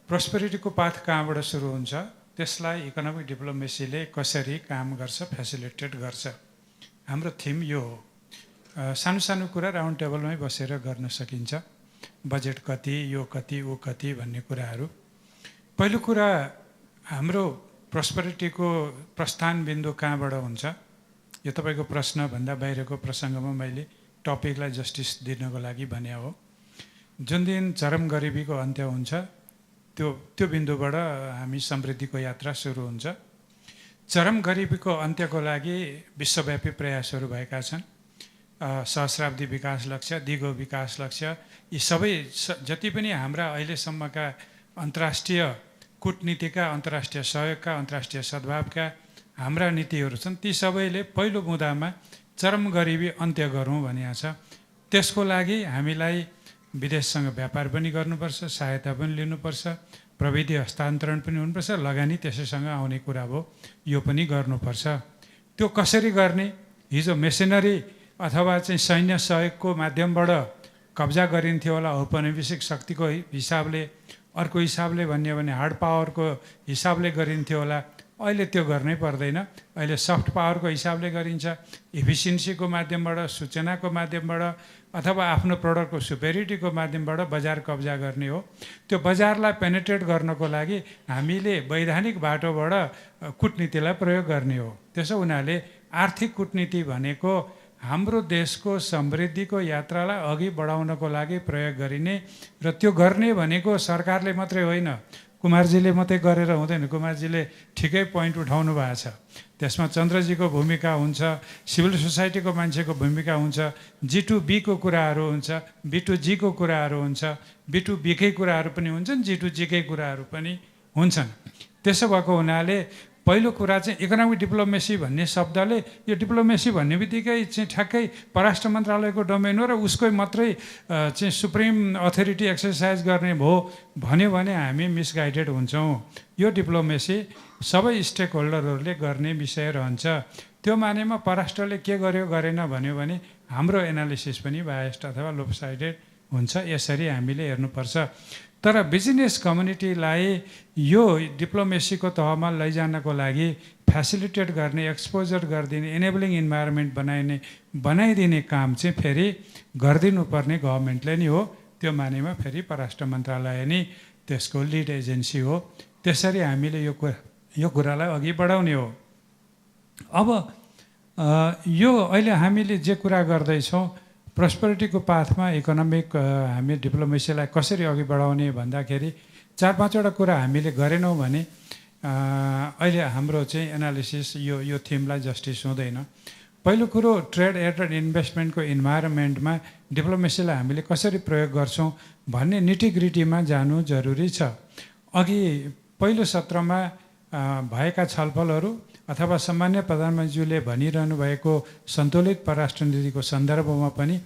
प्रोस्पेरिटीको पाथ कहाँबाट सुरु हुन्छ, त्यसलाई इकोनोमिक डिप्लोमेसीले कसरी काम गर्छ, फेसिलिटेट गर्छ, हाम्रो थिम यो हो। सानो सानो कुरा राउन्ड टेबलमै बसेर गर्न सकिन्छ, बजेट कति, यो कति, ऊ कति भन्ने कुराहरू। पहिलो कुरा, हाम्रो प्रोस्पेरिटीको प्रस्थान बिन्दु कहाँबाट हुन्छ, यो तपाईँको प्रश्नभन्दा बाहिरको प्रसङ्गमा मैले टपिकलाई जस्टिस दिनको लागि भने हो। जुन दिन चरम गरिबीको अन्त्य हुन्छ त्यो बिन्दुबाट हामी समृद्धिको यात्रा सुरु हुन्छ। चरम गरिबीको अन्त्यको लागि विश्वव्यापी प्रयासहरू भएका छन्। सहस्राब्दी विकास लक्ष्य, दिगो विकास लक्ष्य, यी सबै जति पनि हाम्रा अहिलेसम्मका अन्तर्राष्ट्रिय कूटनीतिका, अन्तर्राष्ट्रिय सहयोगका, अन्तर्राष्ट्रिय सद्भावका हाम्रा नीतिहरू छन्, ती सबैले पहिलो बुँदामा चरम गरिबी अन्त्य गरौँ भनिएको छ। त्यसको लागि हामीलाई विदेशसँग व्यापार पनि गर्नुपर्छ, सहायता पनि लिनुपर्छ, प्रविधि हस्तान्तरण पनि हुनुपर्छ, लगानी त्यसैसँग आउने कुरा हो, यो पनि गर्नुपर्छ। त्यो कसरी गर्ने, हिजो मेसिनरी अथवा चाहिँ सैन्य सहयोगको माध्यमबाट कब्जा गरिन्थ्यो होला, औपनिवेशिक शक्तिको हिसाबले, अर्को हिसाबले भन्यो भने हार्ड पावरको हिसाबले गरिन्थ्यो होला, अहिले त्यो गर्नै पर्दैन। अहिले सफ्ट पावरको हिसाबले गरिन्छ, इफिसियन्सीको माध्यमबाट, सूचनाको माध्यमबाट अथवा आफ्नो प्रडक्टको सुपेरिटीको माध्यमबाट बजार कब्जा गर्ने हो। त्यो बजारलाई पेनिट्रेट गर्नको लागि हामीले वैधानिक बाटोबाट कूटनीतिलाई प्रयोग गर्ने हो। त्यसो हुनाले आर्थिक कूटनीति भनेको हाम्रो देशको समृद्धिको यात्रालाई अघि बढाउनको लागि प्रयोग गरिने, र त्यो गर्ने भनेको सरकारले मात्रै होइन, कुमारजीले मात्रै गरेर हुँदैन। कुमारजीले ठिकै पोइन्ट उठाउनु भएको छ, त्यसमा चन्द्रजीको भूमिका हुन्छ, सिभिल सोसाइटीको मान्छेको भूमिका हुन्छ, G2B को कुराहरू हुन्छ, B2G को कुराहरू हुन्छ, B2B कै कुराहरू पनि हुन्छन्, G2G कै कुराहरू पनि हुन्छन्। त्यसो भएको हुनाले पहिलो कुरा चाहिँ इकोनोमिक डिप्लोमेसी भन्ने शब्दले, यो डिप्लोमेसी भन्ने बित्तिकै चाहिँ ठ्याक्कै परराष्ट्र मन्त्रालयको डोमेन हो र उसकै मात्रै चाहिँ सुप्रिम अथोरिटी एक्सर्साइज गर्ने भयो भन्यो भने हामी मिसगाइडेड हुन्छौँ। यो डिप्लोमेसी सबै स्टेक होल्डरहरूले गर्ने विषय रहन्छ। त्यो मानेमा परराष्ट्रले के गर्यो गरेन भन्यो भने हाम्रो एनालिसिस पनि बायस्ड अथवा लोपसाइडेड हुन्छ। यसरी हामीले हेर्नुपर्छ। तर बिजनेस कम्युनिटीलाई यो डिप्लोमेसीको तहमा लैजानको लागि फेसिलिटेट गर्ने, एक्सपोजर गरिदिने, इनेबलिङ इन्भाइरोमेन्ट बनाइदिने काम चाहिँ फेरि गरिदिनुपर्ने गभर्मेन्टले नै हो। त्यो मानेमा फेरि परराष्ट्र मन्त्रालय नै त्यसको लिड एजेन्सी हो। त्यसरी हामीले यो कुरालाई अघि बढाउने हो। अब यो अहिले हामीले जे कुरा गर्दैछौँ, प्रोस्पेरिटीको पाथमा इकोनोमिक हामी डिप्लोमेसीलाई कसरी अघि बढाउने भन्दाखेरि 4-5 वटा कुरा हामीले गरेनौँ भने अहिले हाम्रो चाहिँ एनालिसिस यो थिमलाई जस्टिस हुँदैन। पहिलो कुरो ट्रेड एड र इन्भेस्टमेन्टको इन्भाइरोमेन्टमा डिप्लोमेसीलाई हामीले कसरी प्रयोग गर्छौँ भन्ने निटिग्रिटीमा जानु जरुरी छ। अघि पहिलो सत्रमा भएका छलफलहरू अथवा सामान्य प्रधानमन्त्रीज्यूले भनिरहनु भएको सन्तुलित परराष्ट्र नीतिको सन्दर्भमा पनि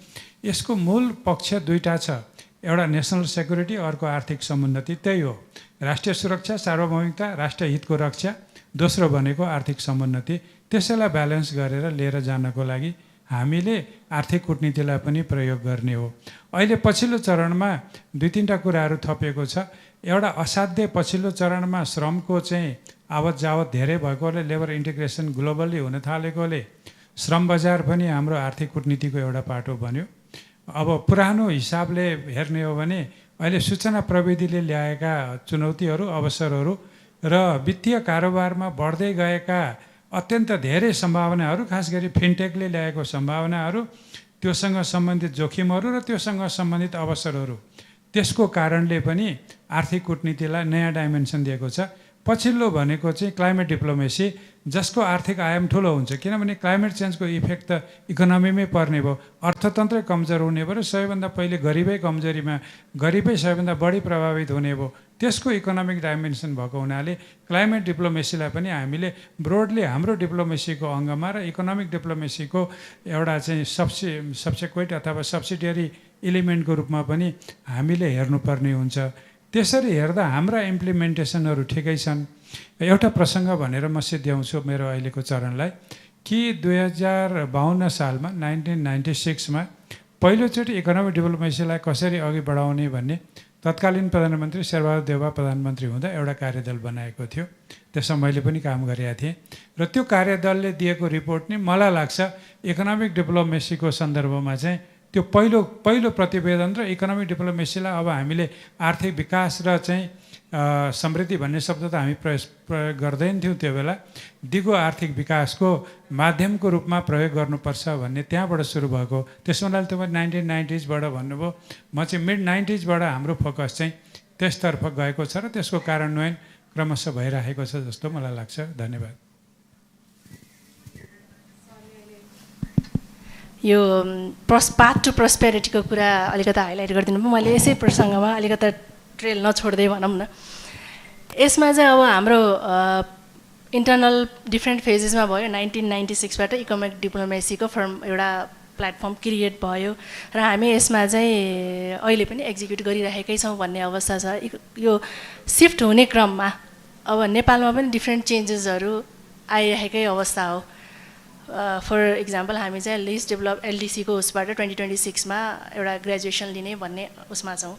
यसको मूल पक्ष दुईटा छ, एउटा नेसनल सेक्युरिटी, अर्को आर्थिक समुन्नति। त्यही हो, राष्ट्रिय सुरक्षा, सार्वभौमिकता, राष्ट्रिय हितको रक्षा, दोस्रो भनेको आर्थिक समुन्नति। त्यसैलाई ब्यालेन्स गरेर लिएर जानको लागि हामीले आर्थिक कूटनीतिलाई पनि प्रयोग गर्ने हो। अहिले पछिल्लो चरणमा दुई तीनटा कुराहरू थपिएको छ। एउटा असाध्य पछिल्लो चरणमा श्रमको चाहिँ आवत जावत धेरै भएकोले, लेबर इन्टिग्रेसन ग्लोबली हुन थालेकोले श्रम बजार पनि हाम्रो आर्थिक कूटनीतिको एउटा पाटो बन्यो। अब पुरानो हिसाबले हेर्ने हो भने अहिले सूचना प्रविधिले ल्याएका चुनौतीहरू, अवसरहरू र वित्तीय कारोबारमा बढ्दै गएका अत्यन्त धेरै सम्भावनाहरू, खास गरी फिनटेकले ल्याएको सम्भावनाहरू, त्योसँग सम्बन्धित जोखिमहरू र त्योसँग सम्बन्धित अवसरहरू, त्यसको कारणले पनि आर्थिक कूटनीतिलाई नयाँ डाइमेन्सन दिएको छ। पछिल्लो भनेको चाहिँ क्लाइमेट डिप्लोमेसी, जसको आर्थिक आयाम ठुलो हुन्छ, किनभने क्लाइमेट चेन्जको इफेक्ट त इकोनोमीमै पर्ने भयो, अर्थतन्त्रै कमजोर हुने भयो र सबैभन्दा पहिले गरिबै सबैभन्दा बढी प्रभावित हुने भयो। त्यसको इकोनोमिक डाइमेन्सन भएको हुनाले क्लाइमेट डिप्लोमेसीलाई पनि हामीले ब्रोडली हाम्रो डिप्लोमेसीको अङ्गमा र इकोनोमिक डिप्लोमेसीको एउटा चाहिँ सब्सेक्वेन्ट अथवा सब्सिडियरी एलिमेन्टको रूपमा पनि हामीले हेर्नुपर्ने हुन्छ। त्यसरी हेर्दा हाम्रा इम्प्लिमेन्टेसनहरू ठिकै छन्। एउटा प्रसङ्ग भनेर म सिद्ध्याउँछु मेरो अहिलेको चरणलाई कि 2052 सालमा 1996मा पहिलोचोटि इकोनोमिक डिप्लोमेसीलाई कसरी अघि बढाउने भन्ने तत्कालीन प्रधानमन्त्री शेरबहादुर देउवा प्रधानमन्त्री हुँदा एउटा कार्यदल बनाएको थियो। त्यसमा मैले पनि काम गरेका थिएँ र त्यो कार्यदलले दिएको रिपोर्ट नि मलाई लाग्छ इकोनोमिक डिप्लोमेसीको सन्दर्भमा चाहिँ त्यो पहिलो प्रतिवेदन र इकोनोमिक डिप्लोमेसीलाई अब हामीले आर्थिक विकास र चाहिँ समृद्धि भन्ने शब्द त हामी प्रयोग गर्दैन थियौँ त्यो बेला, दिगो आर्थिक विकासको माध्यमको रूपमा प्रयोग गर्नुपर्छ भन्ने त्यहाँबाट सुरु भएको। त्यसमा तपाईँ 1990sबाट भन्नुभयो, म चाहिँ मिड 90sबाट हाम्रो फोकस चाहिँ त्यसतर्फ गएको छ र त्यसको कार्यान्वयन क्रमशः भइरहेको छ जस्तो मलाई लाग्छ। धन्यवाद। यो पाथ टु प्रस्पेरिटीको कुरा अलिकति हाइलाइट गरिदिनु भयो। मैले यसै प्रसङ्गमा अलिकति ट्रेल नछोड्दै भनौँ न, यसमा चाहिँ अब हाम्रो इन्टरनल डिफ्रेन्ट फेजेसमा भयो। 1996बाट इकोनोमिक डिप्लोमेसीको एउटा प्लेटफर्म क्रिएट भयो र हामी यसमा चाहिँ अहिले पनि एक्जिक्युट गरिरहेकै छौँ भन्ने अवस्था छ। यो सिफ्ट हुने क्रममा अब नेपालमा पनि डिफ्रेन्ट चेन्जेसहरू आइरहेकै अवस्था हो। फर इक्जाम्पल हामी चाहिँ लिस्ट डेभलप एलडिसीको उसबाट 2026मा एउटा ग्रेजुएसन लिने भन्ने उसमा छौँ।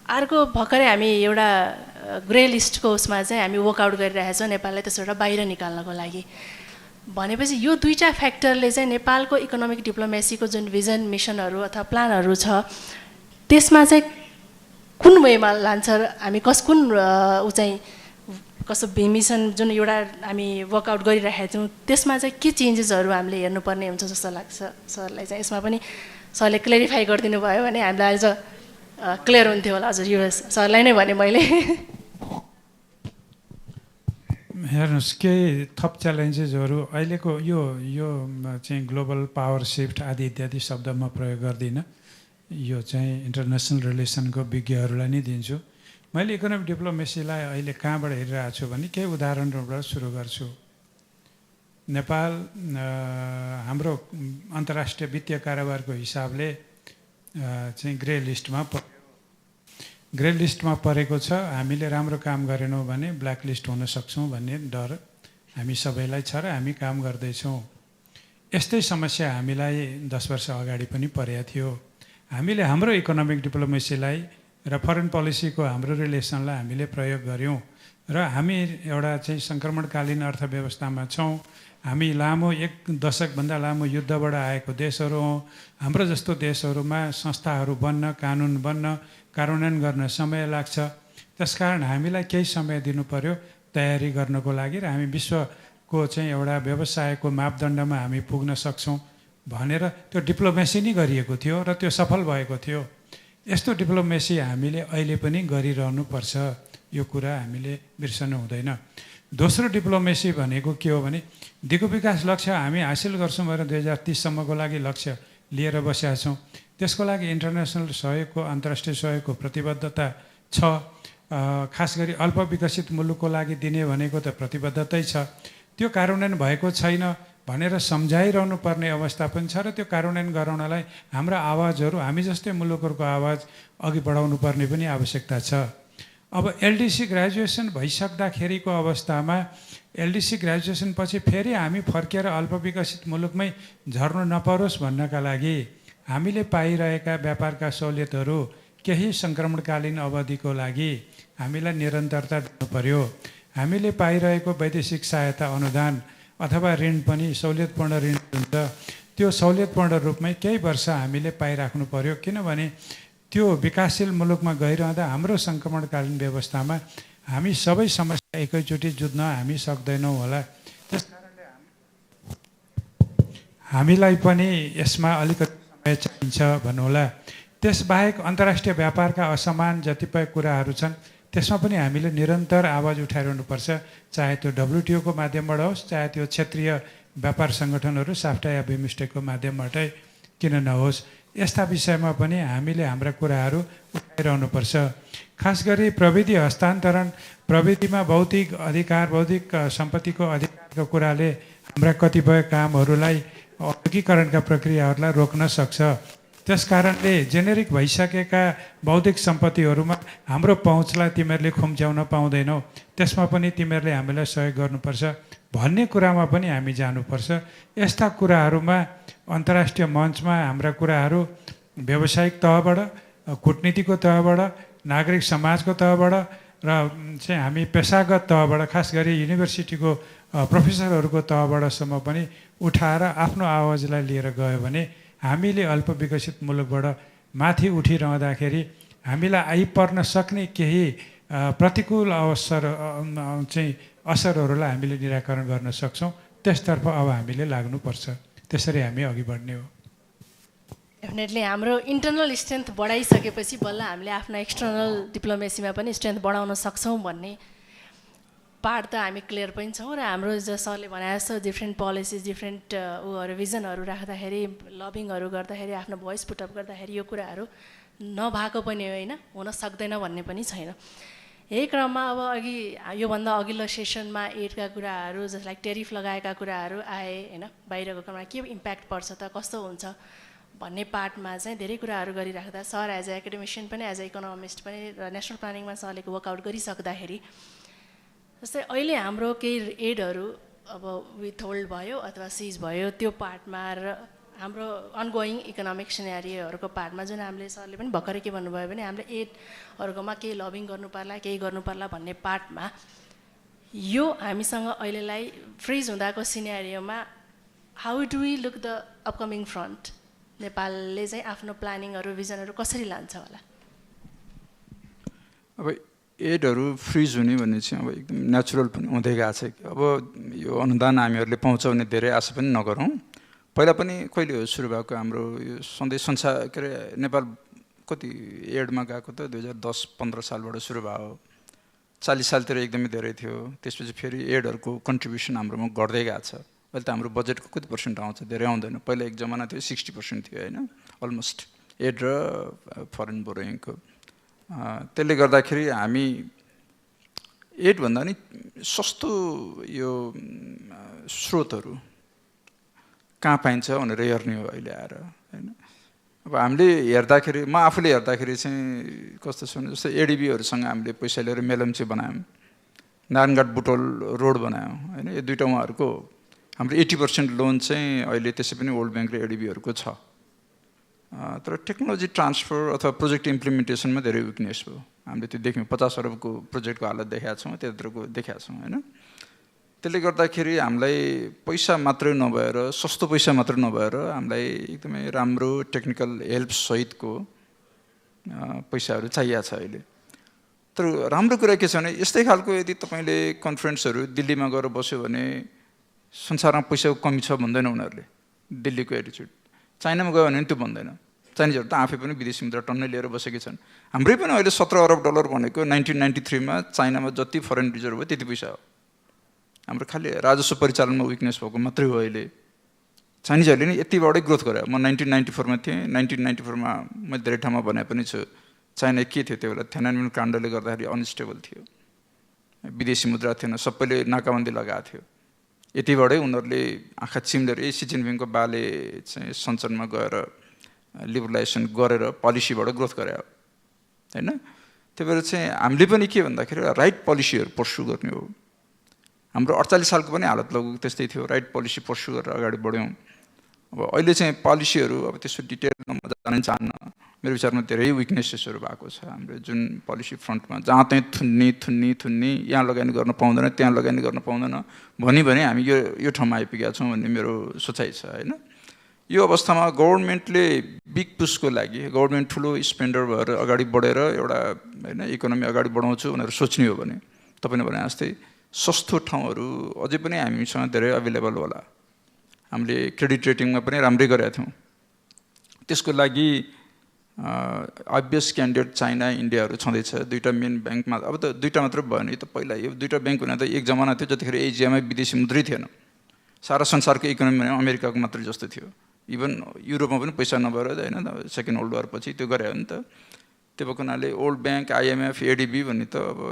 अर्को भर्खरै हामी एउटा ग्रे लिस्टको उसमा चाहिँ हामी वर्कआउट गरिरहेका छौँ नेपाललाई त्यसबाट बाहिर निकाल्नको लागि। भनेपछि यो दुईवटा फ्याक्टरले चाहिँ नेपालको इकोनोमिक डिप्लोमेसीको जुन भिजन मिसनहरू अथवा प्लानहरू छ त्यसमा चाहिँ कुन वेमा लान्छ, हामी कुन ऊ चाहिँ कस्तो मिसन जुन एउटा हामी वर्कआउट गरिरहेका छौँ त्यसमा चाहिँ के चेन्जेसहरू हामीले हेर्नुपर्ने हुन्छ जस्तो लाग्छ सरलाई चाहिँ। यसमा पनि सरले क्लेरिफाई गरिदिनु भयो भने हामीलाई आज क्लियर हुन्थ्यो होला। हजुर, यो सरलाई नै भने मैले। हेर्नुहोस्, केही थप च्यालेन्जेसहरू अहिलेको यो चाहिँ ग्लोबल पावर सिफ्ट आदि इत्यादि शब्द म प्रयोग गर्दिनँ, यो चाहिँ इन्टरनेसनल रिलेसनको विज्ञहरूलाई नै दिन्छु। मैले इकोनोमिक डिप्लोमेसीलाई अहिले कहाँबाट हेरिरहेको छु भने केही उदाहरणबाट सुरु गर्छु। नेपाल हाम्रो अन्तर्राष्ट्रिय वित्तीय कारोबारको हिसाबले चाहिँ ग्रे लिस्टमा परेको छ। हामीले राम्रो काम गरेनौँ भने ब्ल्याक लिस्ट हुन सक्छौँ भन्ने डर हामी सबैलाई छ र हामी काम गर्दैछौँ। यस्तै समस्या हामीलाई 10 वर्ष अगाडि पनि परेको थियो। हामीले हाम्रो इकोनोमिक डिप्लोमेसीलाई र फरेन पोलिसीको हाम्रो रिलेसनलाई हामीले प्रयोग गऱ्यौँ र हामी एउटा चाहिँ सङ्क्रमणकालीन अर्थव्यवस्थामा छौँ। हामी लामो 1 दशकभन्दा लामो युद्धबाट आएको देशहरू हौँ। हाम्रो जस्तो देशहरूमा संस्थाहरू बन्न, कानुन बन्न, कार्यान्वयन गर्न समय लाग्छ। त्यसकारण हामीलाई केही समय दिनु पर्यो तयारी गर्नको लागि र हामी विश्वको चाहिँ एउटा व्यवसायको मापदण्डमा हामी पुग्न सक्छौँ भनेर त्यो डिप्लोमेसी नै गरिएको थियो र त्यो सफल भएको थियो। यस्तो डिप्लोमेसी हामीले अहिले पनि गरिरहनुपर्छ, यो कुरा हामीले बिर्सनु हुँदैन। दोस्रो डिप्लोमेसी भनेको के हो भने दिगो विकास लक्ष्य हामी हासिल गर्छौँ भनेर 2030सम्मको लागि लक्ष्य लिएर बसेका छौँ। त्यसको लागि इन्टरनेसनल सहयोगको अन्तर्राष्ट्रिय सहयोगको प्रतिबद्धता छ। खास गरी अल्प विकसित मुलुकको लागि दिने भनेको त प्रतिबद्धतै छ। त्यो कार्यान्वयन भएको छैन भनेर सम्झाइरहनु पर्ने अवस्था पनि छ र त्यो कार्यान्वयन गराउनलाई हाम्रा आवाजहरू हामी जस्तै मुलुकहरूको आवाज अघि बढाउनु पर्ने पनि आवश्यकता छ। अब एलडिसी ग्रेजुएसन भइसक्दाखेरिको अवस्थामा एलडिसी ग्रेजुएसन पछि फेरि हामी फर्केर अल्प विकसित मुलुकमै झर्नु नपरोस् भन्नका लागि हामीले पाइरहेका व्यापारका सहुलियतहरू केही सङ्क्रमणकालीन अवधिको लागि हामीलाई निरन्तरता दिनु पर्यो। हामीले पाइरहेको वैदेशिक सहायता अनुदान अथवा ऋण पनि सहुलियतपूर्ण ऋण हुन्छ, त्यो सहुलियतपूर्ण रूपमै केही वर्ष हामीले पाइराख्नु पर्यो। किनभने त्यो विकासशील मुलुकमा गइरहँदा हाम्रो सङ्क्रमणकालीन व्यवस्थामा हामी सबै समस्या एकैचोटि जुझ्न हामी सक्दैनौँ होला। त्यस कारणले हामीलाई पनि यसमा अलिकति समय चाहिन्छ भन्नुहोला। त्यसबाहेक अन्तर्राष्ट्रिय व्यापारका असमान कतिपय कुराहरू छन्, त्यसमा पनि हामीले निरन्तर आवाज उठाइरहनुपर्छ। चाहे त्यो WTO को माध्यमबाट होस्, चाहे त्यो क्षेत्रीय व्यापार सङ्गठनहरू साफ्टा या बिमस्टेकको माध्यमबाटै किन नहोस्, यस्ता विषयमा पनि हामीले हाम्रा कुराहरू उठाइरहनुपर्छ। खास गरी प्रविधि हस्तान्तरण, प्रविधिमा बौद्धिक अधिकार, बौद्धिक सम्पत्तिको अधिकारको कुराले हाम्रा कतिपय कामहरूलाई औद्योगिकरणका प्रक्रियाहरूलाई रोक्न सक्छ। त्यसकारणले जेनेरिक भइसकेका बौद्धिक सम्पत्तिहरूमा हाम्रो पहुँचलाई तिमीहरूले खुम्च्याउन पाउँदैनौ, त्यसमा पनि तिमीहरूले हामीलाई सहयोग गर्नुपर्छ भन्ने कुरामा पनि हामी जानुपर्छ। यस्ता कुराहरूमा अन्तर्राष्ट्रिय मञ्चमा हाम्रा कुराहरू व्यावसायिक तहबाट, कूटनीतिको तहबाट, नागरिक समाजको तहबाट र चाहिँ हामी पेसागत तहबाट, खास गरी युनिभर्सिटीको प्रोफेसरहरूको तहबाटसम्म पनि उठाएर आफ्नो आवाजलाई लिएर गयो भने हामीले अल्प विकसित मुलुकबाट माथि उठिरहँदाखेरि हामीलाई आइपर्न सक्ने केही प्रतिकूल असरहरूलाई हामीले निराकरण गर्न सक्छौँ। त्यसतर्फ अब हामीले लाग्नुपर्छ। त्यसरी हामी अघि बढ्ने हो। डेफिनेटली हाम्रो इन्टरनल स्ट्रेन्थ बढाइसकेपछि बल्ल हामीले आफ्नो एक्सटर्नल डिप्लोमेसीमा पनि स्ट्रेन्थ बढाउन सक्छौँ भन्ने पार्ट त हामी क्लियर पनि छौँ। र हाम्रो सरले भने जस्तो डिफ्रेन्ट पोलिसिज, डिफ्रेन्ट भिजनहरू राख्दाखेरि, लबिङहरू गर्दाखेरि, आफ्नो भोइस पुटअप गर्दाखेरि यो कुराहरू नभएको पनि होइन, हुन सक्दैन भन्ने पनि छैन। यही क्रममा अब अघि योभन्दा अघिल्लो सेसनमा एडका कुराहरू जस्ट लाइक टेरिफ लगाएका कुराहरू आए होइन, बाहिरको क्रममा के इम्प्याक्ट पर्छ त, कस्तो हुन्छ भन्ने पार्टमा चाहिँ धेरै कुराहरू गरिराख्दा सर एज अ एकाडेमिसियन पनि, एज अ इकोनोमिस्ट पनि र नेसनल प्लानिङमा सरले वर्कआउट गरिसक्दाखेरि जस्तै अहिले हाम्रो केही एडहरू अब विथहोल्ड भयो अथवा सिज भयो, त्यो पार्टमा र हाम्रो अनगोइङ इकोनोमिक सिनेरियोहरूको पार्टमा जुन हामीले सरले पनि भर्खरै के भन्नुभयो भने हामीले एडहरूकोमा केही लबिङ गर्नु पर्ला, केही गर्नु पर्ला भन्ने पार्टमा यो हामीसँग अहिलेलाई फ्रिज हुँदाको सिनेरियोमा how do we look the upcoming front? नेपालले चाहिँ आफ्नो प्लानिङहरू, भिजनहरू कसरी लान्छ होला? अब एडहरू फ्रिज हुने भन्ने चाहिँ अब एकदम नेचुरल पनि हुँदै गएको छ। अब यो अनुदान हामीहरूले पाउँछौँ भने धेरै आशा पनि नगरौँ। पहिला पनि कहिले हो सुरु भएको हाम्रो यो सधैँ संसार के अरे नेपाल कति एडमा गएको त 2010-15 सालबाट सुरु भयो। 40 सालतिर एकदमै धेरै थियो। त्यसपछि फेरि एडहरूको कन्ट्रिब्युसन हाम्रोमा घट्दै गएको छ। अहिले त हाम्रो बजेटको कति % आउँछ? धेरै आउँदैन। पहिला एक जमाना थियो 60% थियो होइन, अलमोस्ट एड र फरेन बोरोइङको। त्यसले गर्दाखेरि हामी एड भन्दा नि सस्तो यो स्रोतहरू कहाँ पाइन्छ भनेर हेर्ने हो अहिले आएर होइन। अब हामीले हेर्दाखेरि, म आफूले हेर्दाखेरि चाहिँ कस्तो छ भने जस्तै एडिबीहरूसँग हामीले पैसा लिएर मेलम्ची बनायौँ, नारायणघाट बुटोल रोड बनायौँ होइन। यो दुईवटा उहाँहरूको हाम्रो 80% लोन चाहिँ अहिले त्यसै पनि वर्ल्ड ब्याङ्क र एडिबीहरूको छ। तर टेक्नोलोजी ट्रान्सफर अथवा प्रोजेक्ट इम्प्लिमेन्टेसनमा धेरै विकनेस भयो। हामीले त्यो देख्यौँ, 50 अरबको प्रोजेक्टको हालत देखाएको छौँ, त्यत्रको देखाएको छौँ होइन। त्यसले गर्दाखेरि हामीलाई पैसा मात्रै नभएर, सस्तो पैसा मात्रै नभएर हामीलाई एकदमै राम्रो टेक्निकल हेल्प सहितको पैसाहरू चाहिएको छ अहिले। तर राम्रो कुरा के छ भने यस्तै खालको यदि तपाईँले कन्फरेन्सहरू दिल्लीमा गएर बस्यो भने संसारमा पैसाको कमी छ भन्दैन उनीहरूले। दिल्लीको एटिच्युड चाइनामा गयो भने त्यो भन्दैन। चाइनिजहरू त आफै पनि विदेशी मुद्रा टन्नै लिएर बसेकै छन्। हाम्रै पनि अहिले $17 अरब भनेको 1993 मा चाइनामा जति फरेन रिजर्भ भयो त्यति पैसा हो। हाम्रो खालि राजस्व परिचालनमा विकनेस भएको मात्रै हो अहिले। चाइनिजहरूले नि यतिबाटै ग्रोथ गरे। म 1994 थिएँ, 1994 मैले धेरै ठाउँमा भने पनि छु चाइना के थियो त्यो बेला, थिएननमेन काण्डले गर्दाखेरि अनस्टेबल थियो, विदेशी मुद्रा थिएन, सबैले नाकाबन्दी लगाएको थियो। यतिबाटै उनीहरूले आँखा चिम्लेर सी जिनपिङको बाले चाहिँ संसदमा गएर लिबरलाइजेसन गरेर पोलिसीबाट ग्रोथ गरे होइन। त्यही भएर चाहिँ हामीले पनि के भन्दाखेरि राइट पोलिसीहरू पर्स्यु गर्ने हो। हाम्रो 48 सालको पनि हालत लगभग त्यस्तै थियो, राइट पोलिसी पर्स्यु गरेर अगाडि बढ्यौँ। अब अहिले चाहिँ पोलिसीहरू अब त्यसो डिटेलमा म जान चाहन्न, मेरो विचारमा धेरै विकनेसेसहरू भएको छ हाम्रो जुन पोलिसी फ्रन्टमा, जहाँ चाहिँ थुन्नी यहाँ लगानी गर्न पाउँदैन, त्यहाँ लगानी गर्न पाउँदैन भने हामी यो ठाउँमा आइपुगेका छौँ भन्ने मेरो सोचाइ छ होइन। यो अवस्थामा गभर्मेन्टले बिग पुसको लागि, गभर्मेन्ट ठुलो स्पेन्डर भएर अगाडि बढेर एउटा होइन इकोनोमी अगाडि बढाउँछु भनेर सोच्ने हो भने तपाईँले भने जस्तै सस्तो ठाउँहरू अझै पनि हामीसँग धेरै अभाइलेबल होला। हामीले क्रेडिट रेटिङमा पनि राम्रै गरेका थियौँ। त्यसको लागि अभियस क्यान्डिडेट चाइना इन्डियाहरू छँदैछ, दुईवटा मेन ब्याङ्कमा। अब त दुईवटा मात्र भयो नि, त पहिला यो दुईवटा ब्याङ्क हुने त एक जमाना थियो जतिखेर एजियामा विदेशी मुद्रै थिएन। सारा संसारको इकोनोमी भने अमेरिकाको मात्रै जस्तो थियो। इभन युरोपमा पनि पैसा नभएर होइन सेकेन्ड वर्ल्ड वार पछि त्यो गरे हो नि त। त्यो भएको हुनाले ओल्ड ब्याङ्क, IMF, ADB भन्ने त अब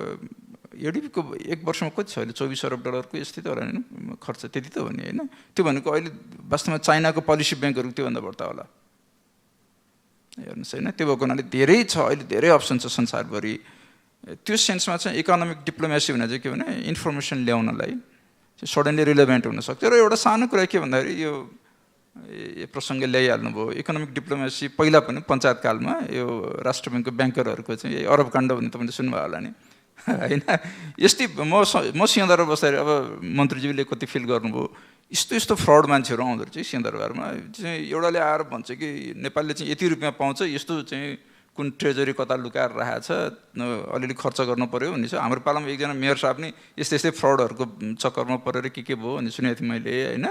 ADB को एक वर्षमा कति छ अहिले, $24 अरब यस्तै त होला होइन खर्च, त्यति त हो नि होइन। त्यो भनेको अहिले वास्तवमा चाइनाको पोलिसी ब्याङ्कहरू त्योभन्दा बढ्ता होला हेर्नुहोस् होइन। त्यो भएको हुनाले धेरै छ, अहिले धेरै अप्सन छ संसारभरि। त्यो सेन्समा चाहिँ इकोनोमिक डिप्लोमेसी भने चाहिँ के भने इन्फर्मेसन ल्याउनलाई सडनली रिलेभेन्ट हुनसक्छ। र एउटा सानो कुरा के भन्दाखेरि यो प्रसङ्ग ल्याइहाल्नुभयो, इकोनोमिक डिप्लोमेसी पहिला पनि पञ्चायत कालमा यो राष्ट्र ब्याङ्कको ब्याङ्करहरूको चाहिँ अरब काण्ड भन्ने तपाईँले सुन्नुभयो होला नि होइन। यस्तै म सिंहदरबार बस्दाखेरि अब मन्त्रीज्यूले कति फिल गर्नुभयो, यस्तो फ्रड मान्छेहरू आउँदो रहेछ सिंहदरबारमा चाहिँ। एउटाले आएर भन्छ कि नेपालले चाहिँ यति रुपियाँ पाउँछ, यस्तो चाहिँ कुन ट्रेजरी कता लुकाएर राखेको छ, अलिअलि खर्च गर्नु पऱ्यो भन्ने छ। हाम्रो पालामा एकजना मेयर साहब नि यस्तै फ्रडहरूको चक्करमा परेर के भयो भन्ने सुनेको थिएँ मैले होइन।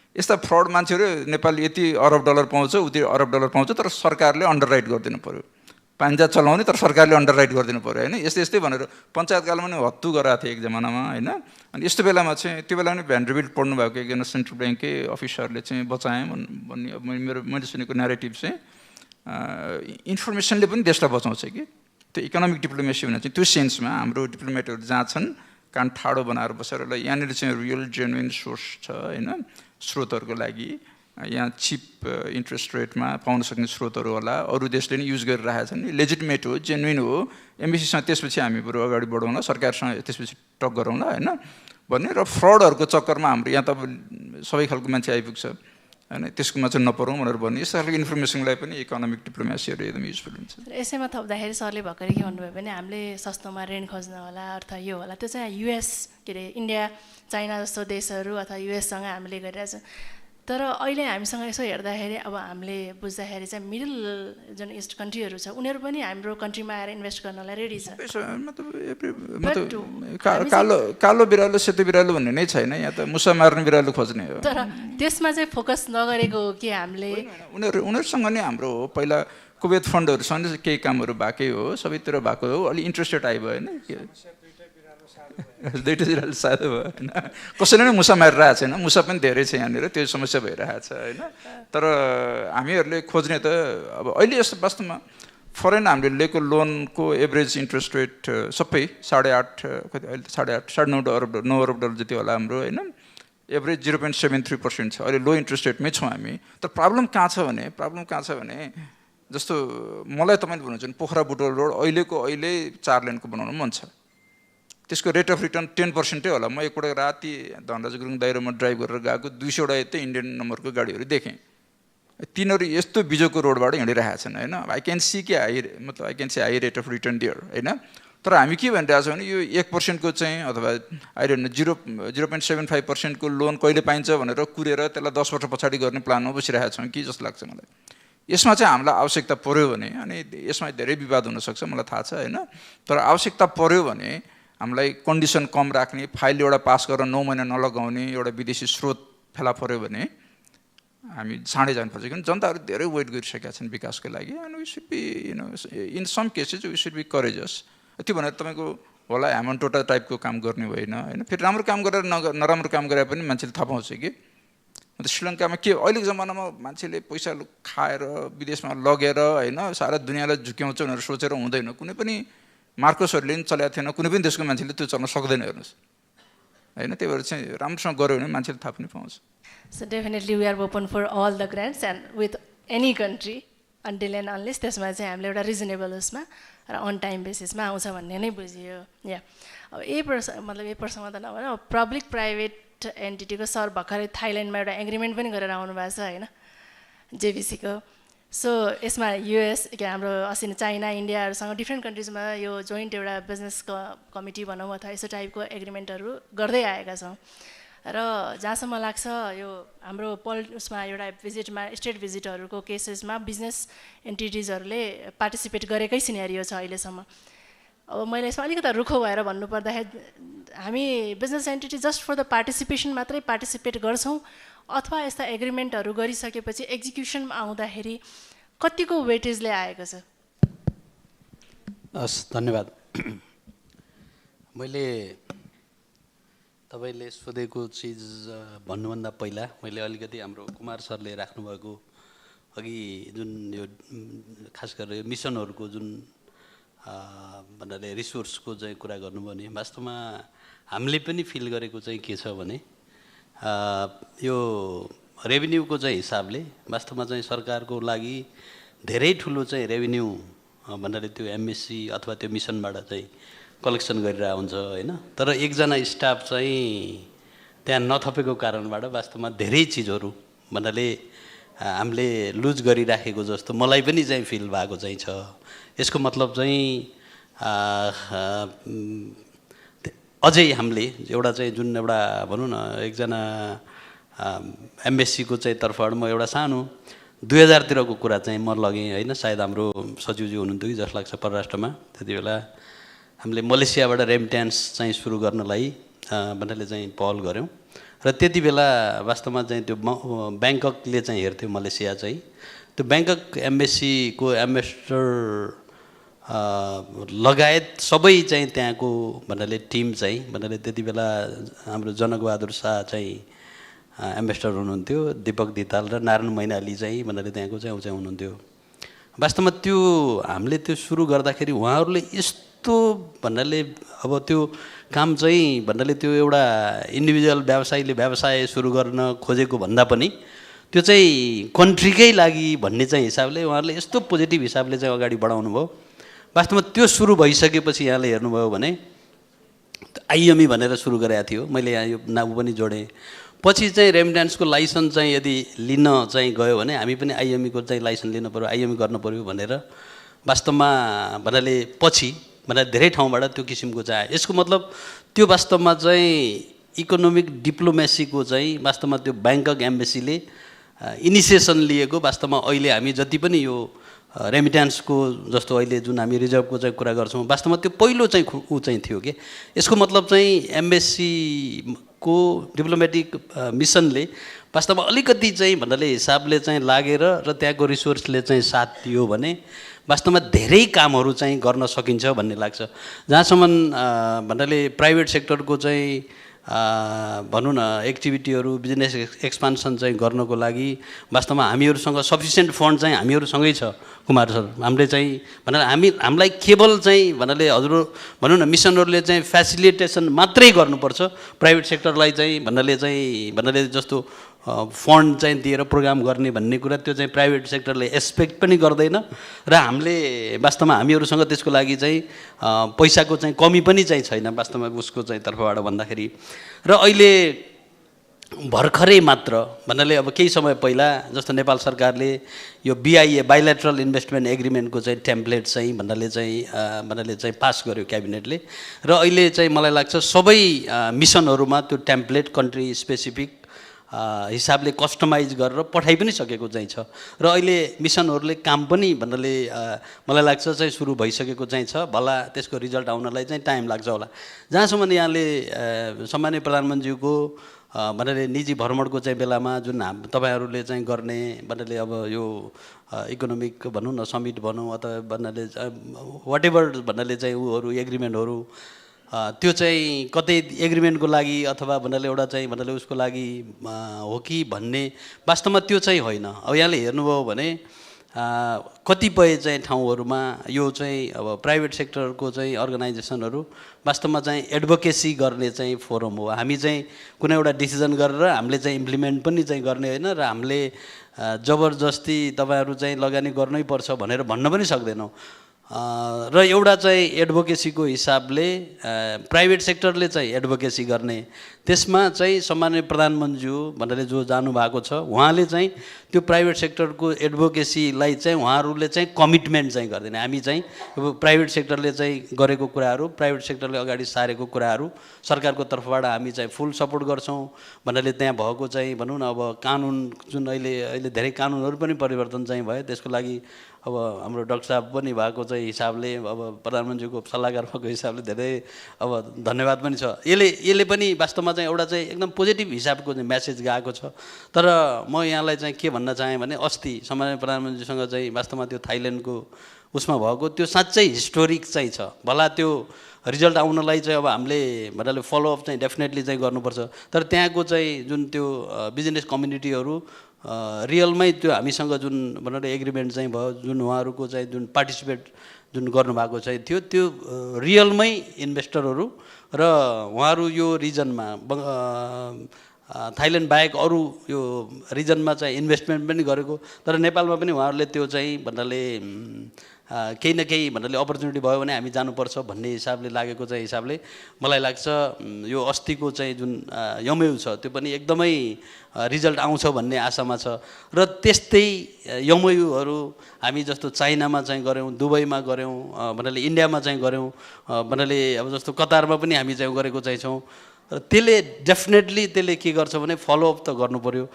यस्ता फ्रड मान्छेहरू नेपालले यति $अरब पाउँछ, उति $अरब पाउँछ, तर सरकारले अन्डर राइट गरिदिनु पऱ्यो। पान्जा चलाउने तर सरकारले अन्डर राइट गरिदिनु पऱ्यो होइन। यस्तै भनेर पञ्चायतकालमा पनि हत्तु गराएको थियो एक जमानामा होइन। अनि यस्तो बेलामा चाहिँ त्यो बेला पनि भ्यान्डरबिल्ट पढ्नु भएको एकजना सेन्ट्रल ब्याङ्ककै अफिसरले चाहिँ बचाएँ भन्ने मैले सुनेको न्यारेटिभ चाहिँ इन्फर्मेसनले पनि देशलाई बचाउँछ कि। त्यो इकोनोमिक डिप्लोमेसी भने चाहिँ त्यो सेन्समा हाम्रो डिप्लोमेटहरू जहाँ छन् कान ठाडो बनाएर बसेर ल यहाँनिर चाहिँ रियल जेन्युन सोर्स छ होइन, स्रोतहरूको लागि यहाँ चिप इन्ट्रेस्ट रेटमा पाउन सक्ने स्रोतहरू होला, अरू देशले नि युज गरिरहेका छन्, लेजिटिमेट हो, जेन्युन हो। एमबिसीसँग त्यसपछि हामी बरु अगाडि बढाउँला, सरकारसँग त्यसपछि टक गरौँला होइन भन्ने। र फ्रडहरूको चक्करमा हाम्रो यहाँ त अब सबै खालको मान्छे आइपुग्छ होइन, त्यसकोमा चाहिँ नपरौँ भनेर भन्ने। यस्तो खालको इन्फर्मेसनलाई पनि इकोनोमिक डिप्लोमेसीहरू एकदम युजफुल हुन्छ। यसैमा थप्दाखेरि सरले भर्खरै के भन्नुभयो भने हामीले सस्तोमा ऋण खोज्न होला अथवा यो होला, त्यो चाहिँ US के अरे इन्डिया चाइना जस्तो देशहरू अथवा US सँग हामीले गरिरहेछौँ। तर अहिले हामीसँग यसो हेर्दाखेरि अब हामीले बुझ्दाखेरि चाहिँ मिडल जुन इस्ट कन्ट्रीहरू छ उनीहरू पनि हाम्रो कन्ट्रीमा आएर इन्भेस्ट गर्नलाई रेडी छ। कालो बिरालो सेतो बिरालो भन्ने नै छैन, यहाँ त मुसा मार्ने बिरालो खोज्ने हो। तर त्यसमा चाहिँ फोकस नगरेको हो कि हामीले उनीहरूसँग नै हाम्रो हो। पहिला कुवेत फन्डहरूसँग केही कामहरू भएकै हो, सबैतिर भएको हो। अलि इन्ट्रेस्ट रेट आइभयो होइन, दुईवटा बिरालो साधो भयो होइन। कसैले नै मुसा मारिरहेको छैन, मुसा पनि धेरै छ यहाँनिर, त्यो समस्या भइरहेको छ होइन। तर हामीहरूले खोज्ने त अब अहिले यस्तो वास्तवमा फरेन हामीले लिएको लोनको एभरेज इन्ट्रेस्ट रेट सबै 8.5 कति अहिले 8.5 $9 अरब जति होला हाम्रो होइन। एभरेज 0.73% छ। अहिले लो इन्ट्रेस्ट रेटमै छौँ हामी। तर प्रब्लम कहाँ छ भने जस्तो मलाई तपाईँले भन्नुहुन्छ भने पोखरा बुटोल रोड अहिले 4 लेनको बनाउनु मन छ, त्यसको रेट अफ रिटर्न 10% होला। म एकपल्ट राति धनराज गुरुङ दाइरोमा ड्राइभ गरेर गएको 200 वटा यतै इन्डियन नम्बरको गाडीहरू देखेँ। तिनीहरू यस्तो बिजोको रोडबाट हिँडिरहेका छन् होइन। I can see high rate of return there होइन। तर हामी के भनिरहेको छौँ भने यो 1% चाहिँ अथवा आइडोन्ट नो 0.75% लोन कहिले पाइन्छ भनेर कुरेर त्यसलाई 10 वर्ष पछाडि गर्ने प्लानमा बसिरहेका छौँ कि जस्तो लाग्छ मलाई। यसमा चाहिँ हामीलाई आवश्यकता पऱ्यो भने, अनि यसमा धेरै विवाद हुनसक्छ मलाई थाहा छ होइन, तर आवश्यकता पऱ्यो भने हामीलाई कन्डिसन कम राख्ने, फाइल एउटा पास गरेर 9 महिना नलगाउने एउटा विदेशी स्रोत फेला पऱ्यो भने हामी चाँडै जानुपर्छ। किनभने जनताहरू धेरै वेट गरिसकेका छन् विकासको लागि। And we should be in some cases we should be courageous. त्यो भनेर तपाईँको होला ह्यामन्टोटा टाइपको काम गर्ने होइन होइन फेरि राम्रो काम गरेर नराम्रो काम गरे पनि मान्छेले थाहा पाउँछ कि अन्त श्रीलङ्कामा के अहिलेको जमानामा मान्छेले पैसा खाएर विदेशमा लगेर होइन सारा दुनियाँलाई झुक्याउँछ भनेर सोचेर हुँदैन कुनै पनि मार्कोसहरूले पनि चलाएको थिएन कुनै पनि देशको मान्छेले त्यो चल्न सक्दैन हेर्नुहोस् होइन त्यही भएर चाहिँ राम्रोसँग गऱ्यो भने मान्छेले थाहा पनि पाउँछ So definitely we are open for all the grants and with any country until and unless त्यसमा चाहिँ हामीले एउटा रिजनेबल उसमा र अन टाइम बेसिसमा आउँछ भन्ने नै बुझियो या अब मतलब यही प्रसङ्गमा त नभएर पब्लिक प्राइभेट एन्टिटीको सर भर्खरै थाइल्यान्डमा एउटा एग्रिमेन्ट पनि गरेर आउनु भएको छ होइन जेबिसीको सो यसमा युएस के हाम्रो असिन चाइना इन्डियाहरूसँग डिफ्रेन्ट कन्ट्रिजमा यो जोइन्ट एउटा बिजनेस कमिटी भनौँ अथवा यस्तो टाइपको एग्रिमेन्टहरू गर्दै आएका छौँ र जहाँसम्म लाग्छ यो हाम्रो उसमा एउटा भिजिटमा स्टेट भिजिटहरूको केसेसमा बिजनेस एन्टिटिजहरूले पार्टिसिपेट गरेकै सिनेरियो छ अहिलेसम्म अब मैले यसमा अलिकति रुखो भएर भन्नुपर्दाखेरि हामी business entity just for the participation मात्रै पार्टिसिपेट गर्छौँ अथवा यस्ता एग्रिमेन्टहरू गरिसकेपछि एक्जिक्युसनमा आउँदाखेरि कतिको वेटेजले आएको छ हस् धन्यवाद मैले तपाईँले सोधेको चिज भन्नुभन्दा पहिला मैले अलिकति हाम्रो कुमार सरले राख्नुभएको अघि जुन यो खास गरेर यो मिसनहरूको जुन भन्नाले रिसोर्सको चाहिँ कुरा गर्नुभयो भने वास्तवमा हामीले पनि फिल गरेको चाहिँ के छ भने यो रेभिन्यूको चाहिँ हिसाबले वास्तवमा चाहिँ सरकारको लागि धेरै ठुलो चाहिँ रेभिन्यू भन्नाले त्यो एमएससी अथवा त्यो मिसनबाट चाहिँ कलेक्सन गरेर हुन्छ होइन तर एकजना स्टाफ चाहिँ त्यहाँ नथपेको कारणबाट वास्तवमा धेरै चिजहरू भन्नाले हामीले लुज गरिराखेको जस्तो मलाई पनि चाहिँ फिल भएको चाहिँ छ यसको मतलब चाहिँ अझै हामीले एउटा चाहिँ जुन एउटा भनौँ न एकजना एमएससीको चाहिँ तर्फबाट म एउटा सानो 2000तिरको कुरा चाहिँ म लगेँ होइन सायद हाम्रो सचिवजी हुनुहुन्थ्यो कि जस्तो लाग्छ परराष्ट्रमा त्यति बेला हामीले मलेसियाबाट रेमिट्यान्स चाहिँ सुरु गर्नलाई भन्नाले चाहिँ पहल गऱ्यौँ र त्यति बेला वास्तवमा चाहिँ त्यो ब्याङ्ककले चाहिँ हेर्थ्यो मलेसिया चाहिँ त्यो ब्याङ्कक एम्बेसीको एम्बेसडर लगायत सबै चाहिँ त्यहाँको भन्नाले टिम चाहिँ भन्नाले त्यति बेला हाम्रो जनकबहादुर शाह चाहिँ एम्बेसडर हुनुहुन्थ्यो दीपक धिताल र नारायण मैनाली चाहिँ भन्नाले त्यहाँको चाहिँ हुनुहुन्थ्यो वास्तवमा त्यो हामीले त्यो सुरु गर्दाखेरि उहाँहरूले यस्तो भन्नाले अब त्यो काम चाहिँ भन्नाले त्यो एउटा इन्डिभिजुअल व्यवसायीले व्यवसाय सुरु गर्न खोजेको भन्दा पनि त्यो चाहिँ कन्ट्रीकै लागि भन्ने चाहिँ हिसाबले उहाँहरूले यस्तो पोजिटिभ हिसाबले चाहिँ अगाडि बढाउनु भयो वास्तवमा त्यो सुरु भइसकेपछि यहाँले हेर्नुभयो भने आइएमई भनेर सुरु गरेको थियो मैले यहाँ यो नाम पनि जोडेँ पछि चाहिँ रेमिट्यान्सको लाइसेन्स चाहिँ यदि लिन चाहिँ गयो भने हामी पनि आइएमईको चाहिँ लाइसेन्स लिनु पऱ्यो आइएमई गर्नु पऱ्यो भनेर वास्तवमा भन्नाले पछि भन्नाले धेरै ठाउँबाट त्यो किसिमको चाहिँ आयो यसको मतलब त्यो वास्तवमा चाहिँ इकोनोमिक डिप्लोमेसीको चाहिँ वास्तवमा त्यो ब्याङ्कक एम्बेसीले इनिसिएसन लिएको वास्तवमा अहिले हामी जति पनि यो रेमिट्यान्सको जस्तो अहिले जुन हामी रिजर्भको चाहिँ कुरा गर्छौँ वास्तवमा त्यो पहिलो चाहिँ ऊ चाहिँ थियो कि यसको मतलब चाहिँ एम्बेसीको डिप्लोमेटिक मिसनले वास्तवमा अलिकति चाहिँ भन्नाले हिसाबले चाहिँ लागेर र त्यहाँको रिसोर्सले चाहिँ साथ दियो भने वास्तवमा धेरै कामहरू चाहिँ गर्न सकिन्छ भन्ने लाग्छ जहाँसम्म भन्नाले प्राइभेट सेक्टरको चाहिँ भनौँ न एक्टिभिटीहरू बिजनेस एक्सपान्सन चाहिँ गर्नको लागि वास्तवमा हामीहरूसँग सफिसियन्ट फन्ड चाहिँ हामीहरूसँगै छ कुमार सर हामीले चाहिँ भन्नाले हामीलाई केवल चाहिँ भन्नाले हजुर भनौँ न मिसनहरूले चाहिँ फेसिलिटेसन मात्रै गर्नुपर्छ प्राइभेट सेक्टरलाई चाहिँ भन्नाले जस्तो फन्ड चाहिँ दिएर प्रोग्राम गर्ने भन्ने कुरा त्यो चाहिँ प्राइभेट सेक्टरले एक्सपेक्ट पनि गर्दैन र हामीले वास्तवमा हामीहरूसँग त्यसको लागि चाहिँ पैसाको चाहिँ कमी पनि चाहिँ छैन वास्तवमा उसको चाहिँ तर्फबाट भन्दाखेरि र अहिले भर्खरै मात्र भन्नाले अब केही समय पहिला जस्तो नेपाल सरकारले यो बिआइए बाइलेटरल इन्भेस्टमेन्ट एग्रिमेन्टको चाहिँ टेम्प्लेट चाहिँ भन्नाले चाहिँ पास गर्यो क्याबिनेटले र अहिले चाहिँ मलाई लाग्छ सबै मिसनहरूमा त्यो टेम्प्लेट कन्ट्री स्पेसिफिक हिसाबले कस्टमाइज गरेर पठाइ पनि सकेको चाहिँ छ र अहिले मिसनहरूले काम पनि भन्नाले मलाई लाग्छ चाहिँ सुरु भइसकेको चाहिँ छ भला त्यसको रिजल्ट आउनलाई चाहिँ टाइम लाग्छ होला जहाँसम्म यहाँले सम्माननीय प्रधानमन्त्रीको भन्नाले निजी भ्रमणको चाहिँ बेलामा जुन तपाईँहरूले चाहिँ गर्ने भन्नाले अब यो इकोनोमिक भनौँ न समिट भनौँ अथवा भन्नाले वाट एभर भन्नाले चाहिँ ऊहरू एग्रिमेन्टहरू त्यो चाहिँ कतै एग्रिमेन्टको लागि अथवा भन्नाले एउटा चाहिँ भन्नाले उसको लागि हो कि भन्ने वास्तवमा त्यो चाहिँ होइन। अब यहाँले हेर्नुभयो भने कतिपय चाहिँ ठाउँहरूमा यो चाहिँ अब प्राइभेट सेक्टरको चाहिँ अर्गनाइजेसनहरू वास्तवमा चाहिँ एडभोकेसी गर्ने चाहिँ फोरम हो। हामी चाहिँ कुनै एउटा डिसिजन गरेर हामीले चाहिँ इम्प्लिमेन्ट पनि चाहिँ गर्ने होइन र हामीले जबरजस्ती तपाईँहरू चाहिँ लगानी गर्नै पर्छ भनेर भन्न पनि सक्दैनौँ। र एउटा चाहिँ एडभोकेसीको हिसाबले प्राइभेट सेक्टरले चाहिँ एडभोकेसी गर्ने, त्यसमा चाहिँ सम्माननीय प्रधानमन्त्री भन्नाले जो जानुभएको छ उहाँले चाहिँ त्यो प्राइभेट सेक्टरको एडभोकेसीलाई चाहिँ उहाँहरूले चाहिँ कमिटमेन्ट चाहिँ गर्दैन। हामी चाहिँ अब प्राइभेट सेक्टरले चाहिँ गरेको कुराहरू, प्राइभेट सेक्टरले अगाडि सारेको कुराहरू सरकारको तर्फबाट हामी चाहिँ फुल सपोर्ट गर्छौँ। भन्नाले त्यहाँ भएको चाहिँ भनौँ न अब कानुन जुन अहिले धेरै कानुनहरू पनि परिवर्तन चाहिँ भयो, त्यसको लागि अब हाम्रो डाक्टर साहब पनि भएको चाहिँ हिसाबले अब प्रधानमन्त्रीको सल्लाहकार भएको हिसाबले धेरै अब धन्यवाद पनि छ। यसले पनि वास्तवमा चाहिँ एउटा चाहिँ एकदम पोजिटिभ हिसाबको चाहिँ म्यासेज गएको छ। तर म यहाँलाई चाहिँ के भन्न चाहेँ भने अस्ति सम्माननीय प्रधानमन्त्रीसँग चाहिँ वास्तवमा त्यो थाइल्यान्डको उसमा भएको त्यो साँच्चै हिस्टोरिक चाहिँ छ। भला त्यो रिजल्ट आउनलाई चाहिँ अब हामीले भन्नाले फलोअप चाहिँ डेफिनेटली चाहिँ गर्नुपर्छ। तर त्यहाँको चाहिँ जुन त्यो बिजनेस कम्युनिटीहरू रियलमै त्यो हामीसँग जुन भन्नाले एग्रिमेन्ट चाहिँ भयो, जुन उहाँहरूको चाहिँ जुन पार्टिसिपेट जुन गर्नुभएको चाहिँ थियो, त्यो रियलमै इन्भेस्टरहरू र उहाँहरू यो रिजनमा थाइल्यान्ड बाहेक अरू यो रिजनमा चाहिँ इन्भेस्टमेन्ट पनि गरेको, तर नेपालमा पनि उहाँहरूले त्यो चाहिँ भन्नाले केही न केही भन्नाले अपर्च्युनिटी भयो भने हामी जानुपर्छ भन्ने हिसाबले लागेको चाहिँ हिसाबले मलाई लाग्छ यो अस्तिको चाहिँ जुन एमओयू छ त्यो पनि एकदमै रिजल्ट आउँछ भन्ने आशामा छ। र त्यस्तै एमओयूहरू हामी जस्तो चाइनामा चाहिँ गऱ्यौँ, दुबईमा गऱ्यौँ, भन्नाले इन्डियामा चाहिँ गऱ्यौँ, भन्नाले अब जस्तो कतारमा पनि हामी चाहिँ गरेको चाहिँ छौँ। र त्यसले डेफिनेटली त्यसले के गर्छ भने फलोअप त गर्नु पऱ्यो,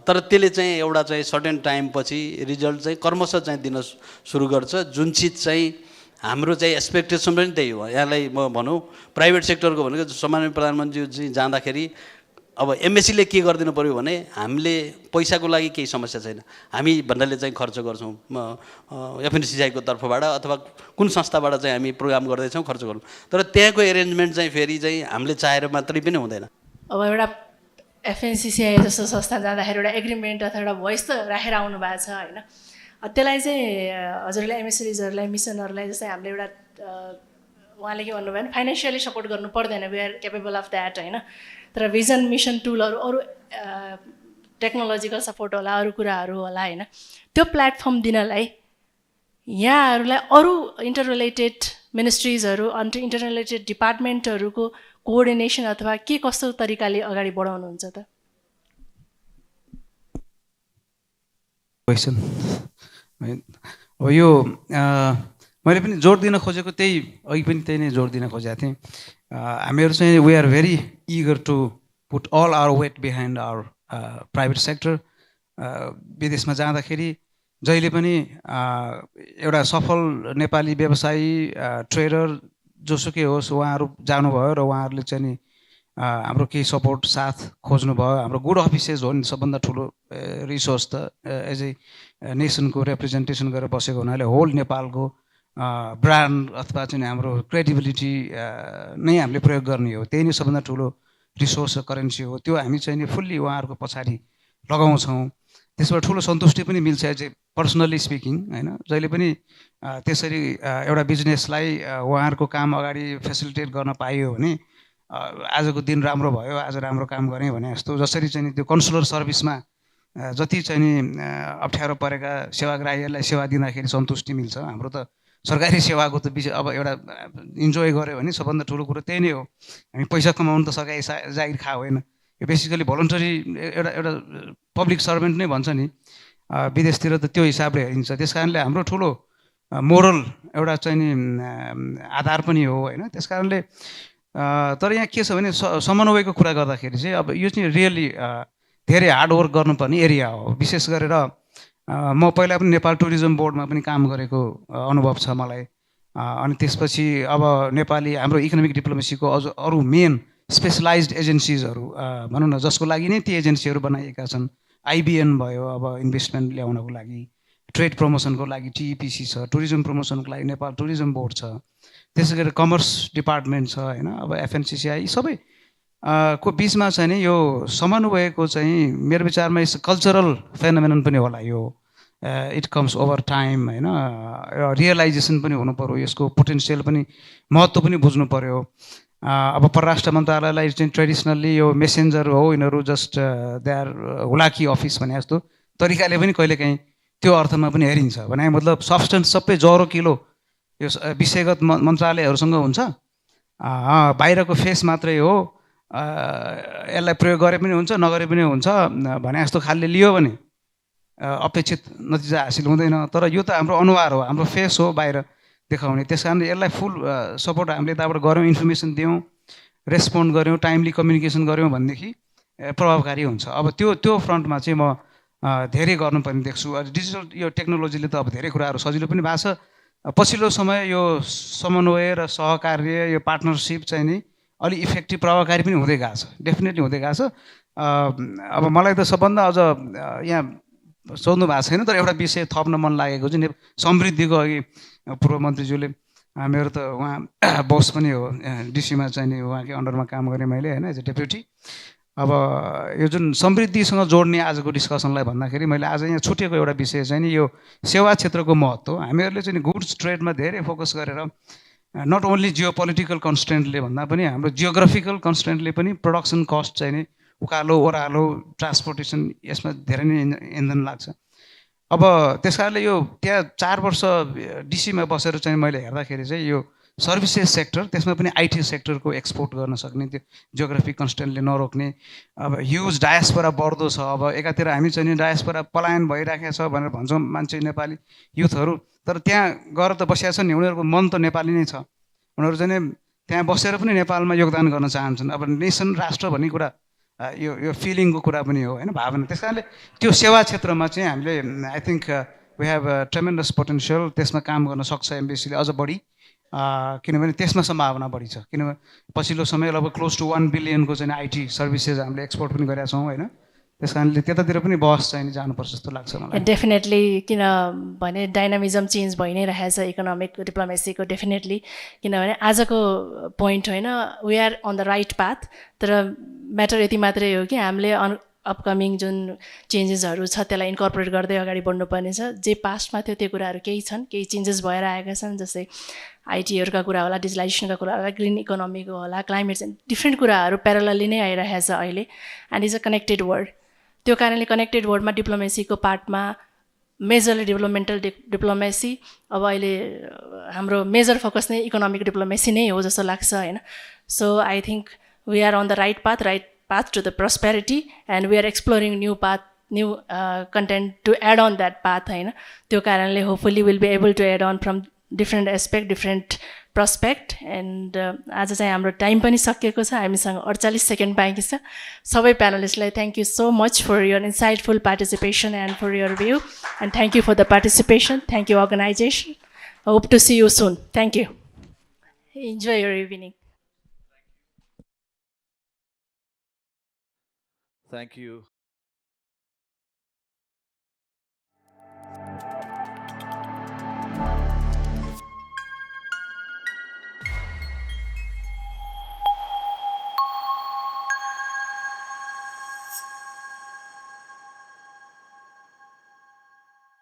तर त्यसले चाहिँ एउटा चाहिँ सर्टेन टाइमपछि रिजल्ट चाहिँ क्रमशः चाहिँ दिन सुरु गर्छ। जुन चिज चाहिँ हाम्रो चाहिँ एक्सपेक्टेसन पनि त्यही हो। यहाँलाई म भनौँ प्राइभेट सेक्टरको भनेको सम्माननीय प्रधानमन्त्रीजी जाँदाखेरि अब एमएससीले के गरिदिनु पऱ्यो भने हामीले पैसाको लागि केही समस्या छैन, हामी भन्नाले चाहिँ खर्च गर्छौँ एफएनसिसीआईको तर्फबाट अथवा कुन संस्थाबाट चाहिँ हामी प्रोग्राम गर्दैछौँ खर्च गर्छौँ, तर त्यहाँको एरेन्जमेन्ट चाहिँ फेरि चाहिँ हामीले चाहेर मात्रै पनि हुँदैन। अब एउटा एफएनसिसीआई जस्तो संस्था जाँदाखेरि एउटा एग्रिमेन्ट अथवा एउटा भोइस त राखेर आउनु भएको छ होइन। त्यसलाई चाहिँ हजुरलाई एमएससीहरूलाई मिसनहरूलाई जस्तै हामीले एउटा उहाँले के भन्नुभयो भने फाइनेन्सियली सपोर्ट गर्नु पर्दैन, we are capable of that होइन। तर भिजन मिसन टुलहरू अरू टेक्नोलोजिकल सपोर्ट होला, अरू कुराहरू होला होइन। त्यो प्लेटफर्म दिनलाई यहाँहरूलाई अरू इन्टर रिलेटेड मिनिस्ट्रिजहरू अन्त इन्टर रिलेटेड डिपार्टमेन्टहरूको कोअर्डिनेसन अथवा के कस्तो तरिकाले अगाडि बढाउनुहुन्छ त? क्वेसन हो यो। मैले पनि जोड दिन खोजेको त्यही अघि पनि त्यही नै जोड दिन खोजेको थिएँ। हामीहरू चाहिँ we are very eager to put all our weight behind our private sector. विदेशमा जाँदाखेरि जहिले पनि एउटा सफल नेपाली व्यवसायी ट्रेडर जोसुकै होस् उहाँहरू जानुभयो र उहाँहरूले चाहिँ नि हाम्रो केही सपोर्ट साथ खोज्नुभयो। हाम्रो गुड अफिसेस हो नि सबभन्दा ठुलो रिसोर्स त एज ए नेसनको रिप्रेजेन्टेसन गरेर बसेको हुनाले होल नेपालको ब्रान्ड अथवा चाहिँ हाम्रो क्रेडिबिलिटी नै हामीले प्रयोग गर्ने हो। त्यही नै सबभन्दा ठुलो रिसोर्स करेन्सी हो। त्यो हामी चाहिँ नि फुल्ली उहाँहरूको पछाडि लगाउँछौँ। त्यसबाट ठुलो सन्तुष्टि पनि मिल्छ एज ए पर्सनल्ली स्पिकिङ होइन। जहिले पनि त्यसरी एउटा बिजनेसलाई उहाँहरूको काम अगाडि फेसिलिटेट गर्न पाइयो भने आजको दिन राम्रो भयो, आज राम्रो काम गरेँ भने जस्तो जसरी चाहिँ त्यो कन्सुलर सर्भिसमा जति चाहिँ नि अप्ठ्यारो परेका सेवाग्राहीहरूलाई सेवा दिँदाखेरि सन्तुष्टि मिल्छ, हाम्रो त सरकारी सेवाको त विषय अब एउटा इन्जोय गऱ्यो भने सबभन्दा ठुलो कुरो त्यही नै हो। हामी पैसा कमाउनु त सरकारी जागिर खा होइन, यो बेसिकली भलन्टरी एउटा पब्लिक सर्भेन्ट नै भन्छ नि। विदेशतिर त त्यो हिसाबले हेरिन्छ। त्यस कारणले हाम्रो ठुलो मोरल एउटा चाहिँ नि आधार पनि हो होइन। त्यस कारणले तर यहाँ के छ भने समन्वयको कुरा गर्दाखेरि चाहिँ अब यो चाहिँ रियली धेरै हार्डवर्क गर्नुपर्ने एरिया हो। विशेष गरेर म पहिला पनि नेपाल टुरिज्म बोर्डमा पनि काम गरेको अनुभव छ मलाई। अनि त्यसपछि अब नेपाली हाम्रो इकोनोमिक डिप्लोमेसीको अझ अरू मेन स्पेसलाइज्ड एजेन्सिजहरू भनौँ न जसको लागि नै ती एजेन्सीहरू बनाइएका छन्। आइबिएन भयो अब इन्भेस्टमेन्ट ल्याउनको लागि, ट्रेड प्रमोसनको लागि टिइपिसी छ, टुरिज्म प्रमोसनको लागि नेपाल टुरिज्म बोर्ड छ। त्यसै गरी कमर्स डिपार्टमेन्ट छ होइन, अब एफएनसिसिआई यी सबै को बिचमा चाहिँ नि यो समन्वयको चाहिँ मेरो विचारमा यस कल्चरल फेनोमेनन पनि होला यो। इट कम्स ओभर टाइम होइन, रियलाइजेसन पनि हुनु पऱ्यो, यसको पोटेन्सियल पनि महत्त्व पनि बुझ्नु पऱ्यो। अब परराष्ट्र मन्त्रालयलाई चाहिँ ट्रेडिसनल्ली यो मेसेन्जर हो, यिनीहरू just they are Hulaki office भने जस्तो तरिकाले पनि कहिलेकाहीँ त्यो अर्थमा पनि हेरिन्छ। भने मतलब सब्सटेन्स सबै जरो किलो यो विषयगत मन्त्रालयहरूसँग हुन्छ, बाहिरको फेस मात्रै हो, यसलाई प्रयोग गरे पनि हुन्छ नगरे पनि हुन्छ भने जस्तो खालले लियो भने अपेक्षित नतिजा हासिल हुँदैन। तर यो त हाम्रो अनुहार हो, हाम्रो फेस हो बाहिर देखाउने, त्यस कारणले यसलाई फुल सपोर्ट हामीले यताबाट गऱ्यौँ, इन्फर्मेसन दियौँ, रेस्पोन्ड गऱ्यौँ, टाइमली कम्युनिकेसन गऱ्यौँ भनेदेखि प्रभावकारी हुन्छ। अब त्यो फ्रन्टमा चाहिँ म धेरै गर्नुपर्ने देख्छु। डिजिटल यो टेक्नोलोजीले त अब धेरै कुराहरू सजिलो पनि भएको छ। पछिल्लो समय यो समन्वय र सहकार्य, यो पार्टनरसिप चाहिँ नि अलि इफेक्टिभ प्रभावकारी पनि हुँदै गएको छ, डेफिनेटली हुँदै गएको छ। अब मलाई त सबभन्दा अझ यहाँ सोध्नु भएको छैन, तर एउटा विषय थप्न मन लागेको चाहिँ समृद्धिको अघि पूर्व मन्त्रीज्यूले, मेरो त उहाँ बस पनि हो डिसीमा चाहिँ नि, उहाँकै अन्डरमा काम गरेँ मैले होइन, एज अ डेप्युटी। अब यो जुन समृद्धिसँग जोड्ने आजको डिस्कसनलाई भन्दाखेरि मैले आज यहाँ छुटेको एउटा विषय चाहिँ नि यो सेवा क्षेत्रको महत्त्व। हामीहरूले चाहिँ गुड्स ट्रेडमा धेरै फोकस गरेर नट ओन्ली जियो पोलिटिकल कन्स्टेन्टले भन्दा पनि हाम्रो जियोग्राफिकल कन्स्टेन्टले पनि प्रोडक्सन कस्ट चाहिँ नि उकालो ओह्रालो ट्रान्सपोर्टेसन यसमा धेरै नै इन्धन लाग्छ। अब त्यस कारणले यो त्यहाँ 4 वर्ष डिसीमा बसेर चाहिँ मैले हेर्दाखेरि चाहिँ यो सर्भिसेस सेक्टर, त्यसमा पनि आइटी सेक्टरको एक्सपोर्ट गर्न सक्ने, त्यो जियोग्राफिक कन्स्टेन्टले नरोक्ने। अब ह्युज डायस्पोरा बढ्दो छ, अब एकातिर हामी चाहिँ नि डायस्पोरा पलायन भइराखेको छ भनेर भन्छौँ मान्छे नेपाली युथहरू, तर त्यहाँ गएर त बसिया छन् नि, उनीहरूको मन त नेपाली नै छ, उनीहरू चाहिँ त्यहाँ बसेर पनि नेपालमा योगदान गर्न चाहन्छन्। अब नेसन राष्ट्र भन्ने कुरा यो फिलिङको कुरा पनि हो होइन, भावना। त्यस कारणले त्यो सेवा क्षेत्रमा चाहिँ हामीले I think we have tremendous potential, त्यसमा काम गर्न सक्छ एम्बेसीले अझ बढी, किनभने त्यसमा सम्भावना बढी छ। किनभने पछिल्लो समय लगभग क्लोज टु 1 बिलियनको चाहिँ आइटी सर्भिसेज हामीले एक्सपोर्ट पनि गरेका छौँ होइन, त्यस कारणले त्यतातिर पनि बहस चाहिँ जानुपर्छ जस्तो लाग्छ मलाई। डेफिनेटली, किनभने डाइनामिजम चेन्ज भइ नै रहेछ इकोनोमिक डिप्लोमेसीको, डेफिनेटली। किनभने आजको पोइन्ट होइन, we are on the right path, तर म्याटर यति मात्रै हो कि हामीले अपकमिङ जुन चेन्जेसहरू छ त्यसलाई इन्कर्पोरेट गर्दै अगाडि बढ्नुपर्ने छ। जे पास्टमा थियो त्यो कुराहरू केही छन्, केही चेन्जेस भएर आएका छन्, जस्तै आइटीहरूका कुरा होला, डिजिटलाइजेसनका कुरा होला, ग्रिन इकोनोमीको होला, क्लाइमेट चेन्ज, डिफ्रेन्ट कुराहरू प्यारलली नै आइरहेछ अहिले, and is a connected world. त्यो कारणले कनेक्टेड वर्ल्डमा डिप्लोमेसीको पार्टमा मेजरली डेभलपमेन्टल डिप्लोमेसी, अब अहिले हाम्रो मेजर फोकस नै इकोनोमिक डिप्लोमेसी नै हो जस्तो लाग्छ होइन। So I think we are on the right path to the prosperity, and we are exploring new content to add on that path होइन। त्यो कारणले hopefully we'll be able to add on from different aspect, different prospect, and आज चाहिँ हाम्रो time पनि सकिएको छ, हामीसँग 48 सेकेन्ड बाँकी छ। सबै प्यानलिस्टलाई thank you so much for your insightful participation and for your view, and thank you for the participation, thank you organization, I hope to see you soon, thank you, enjoy your evening. Thank you.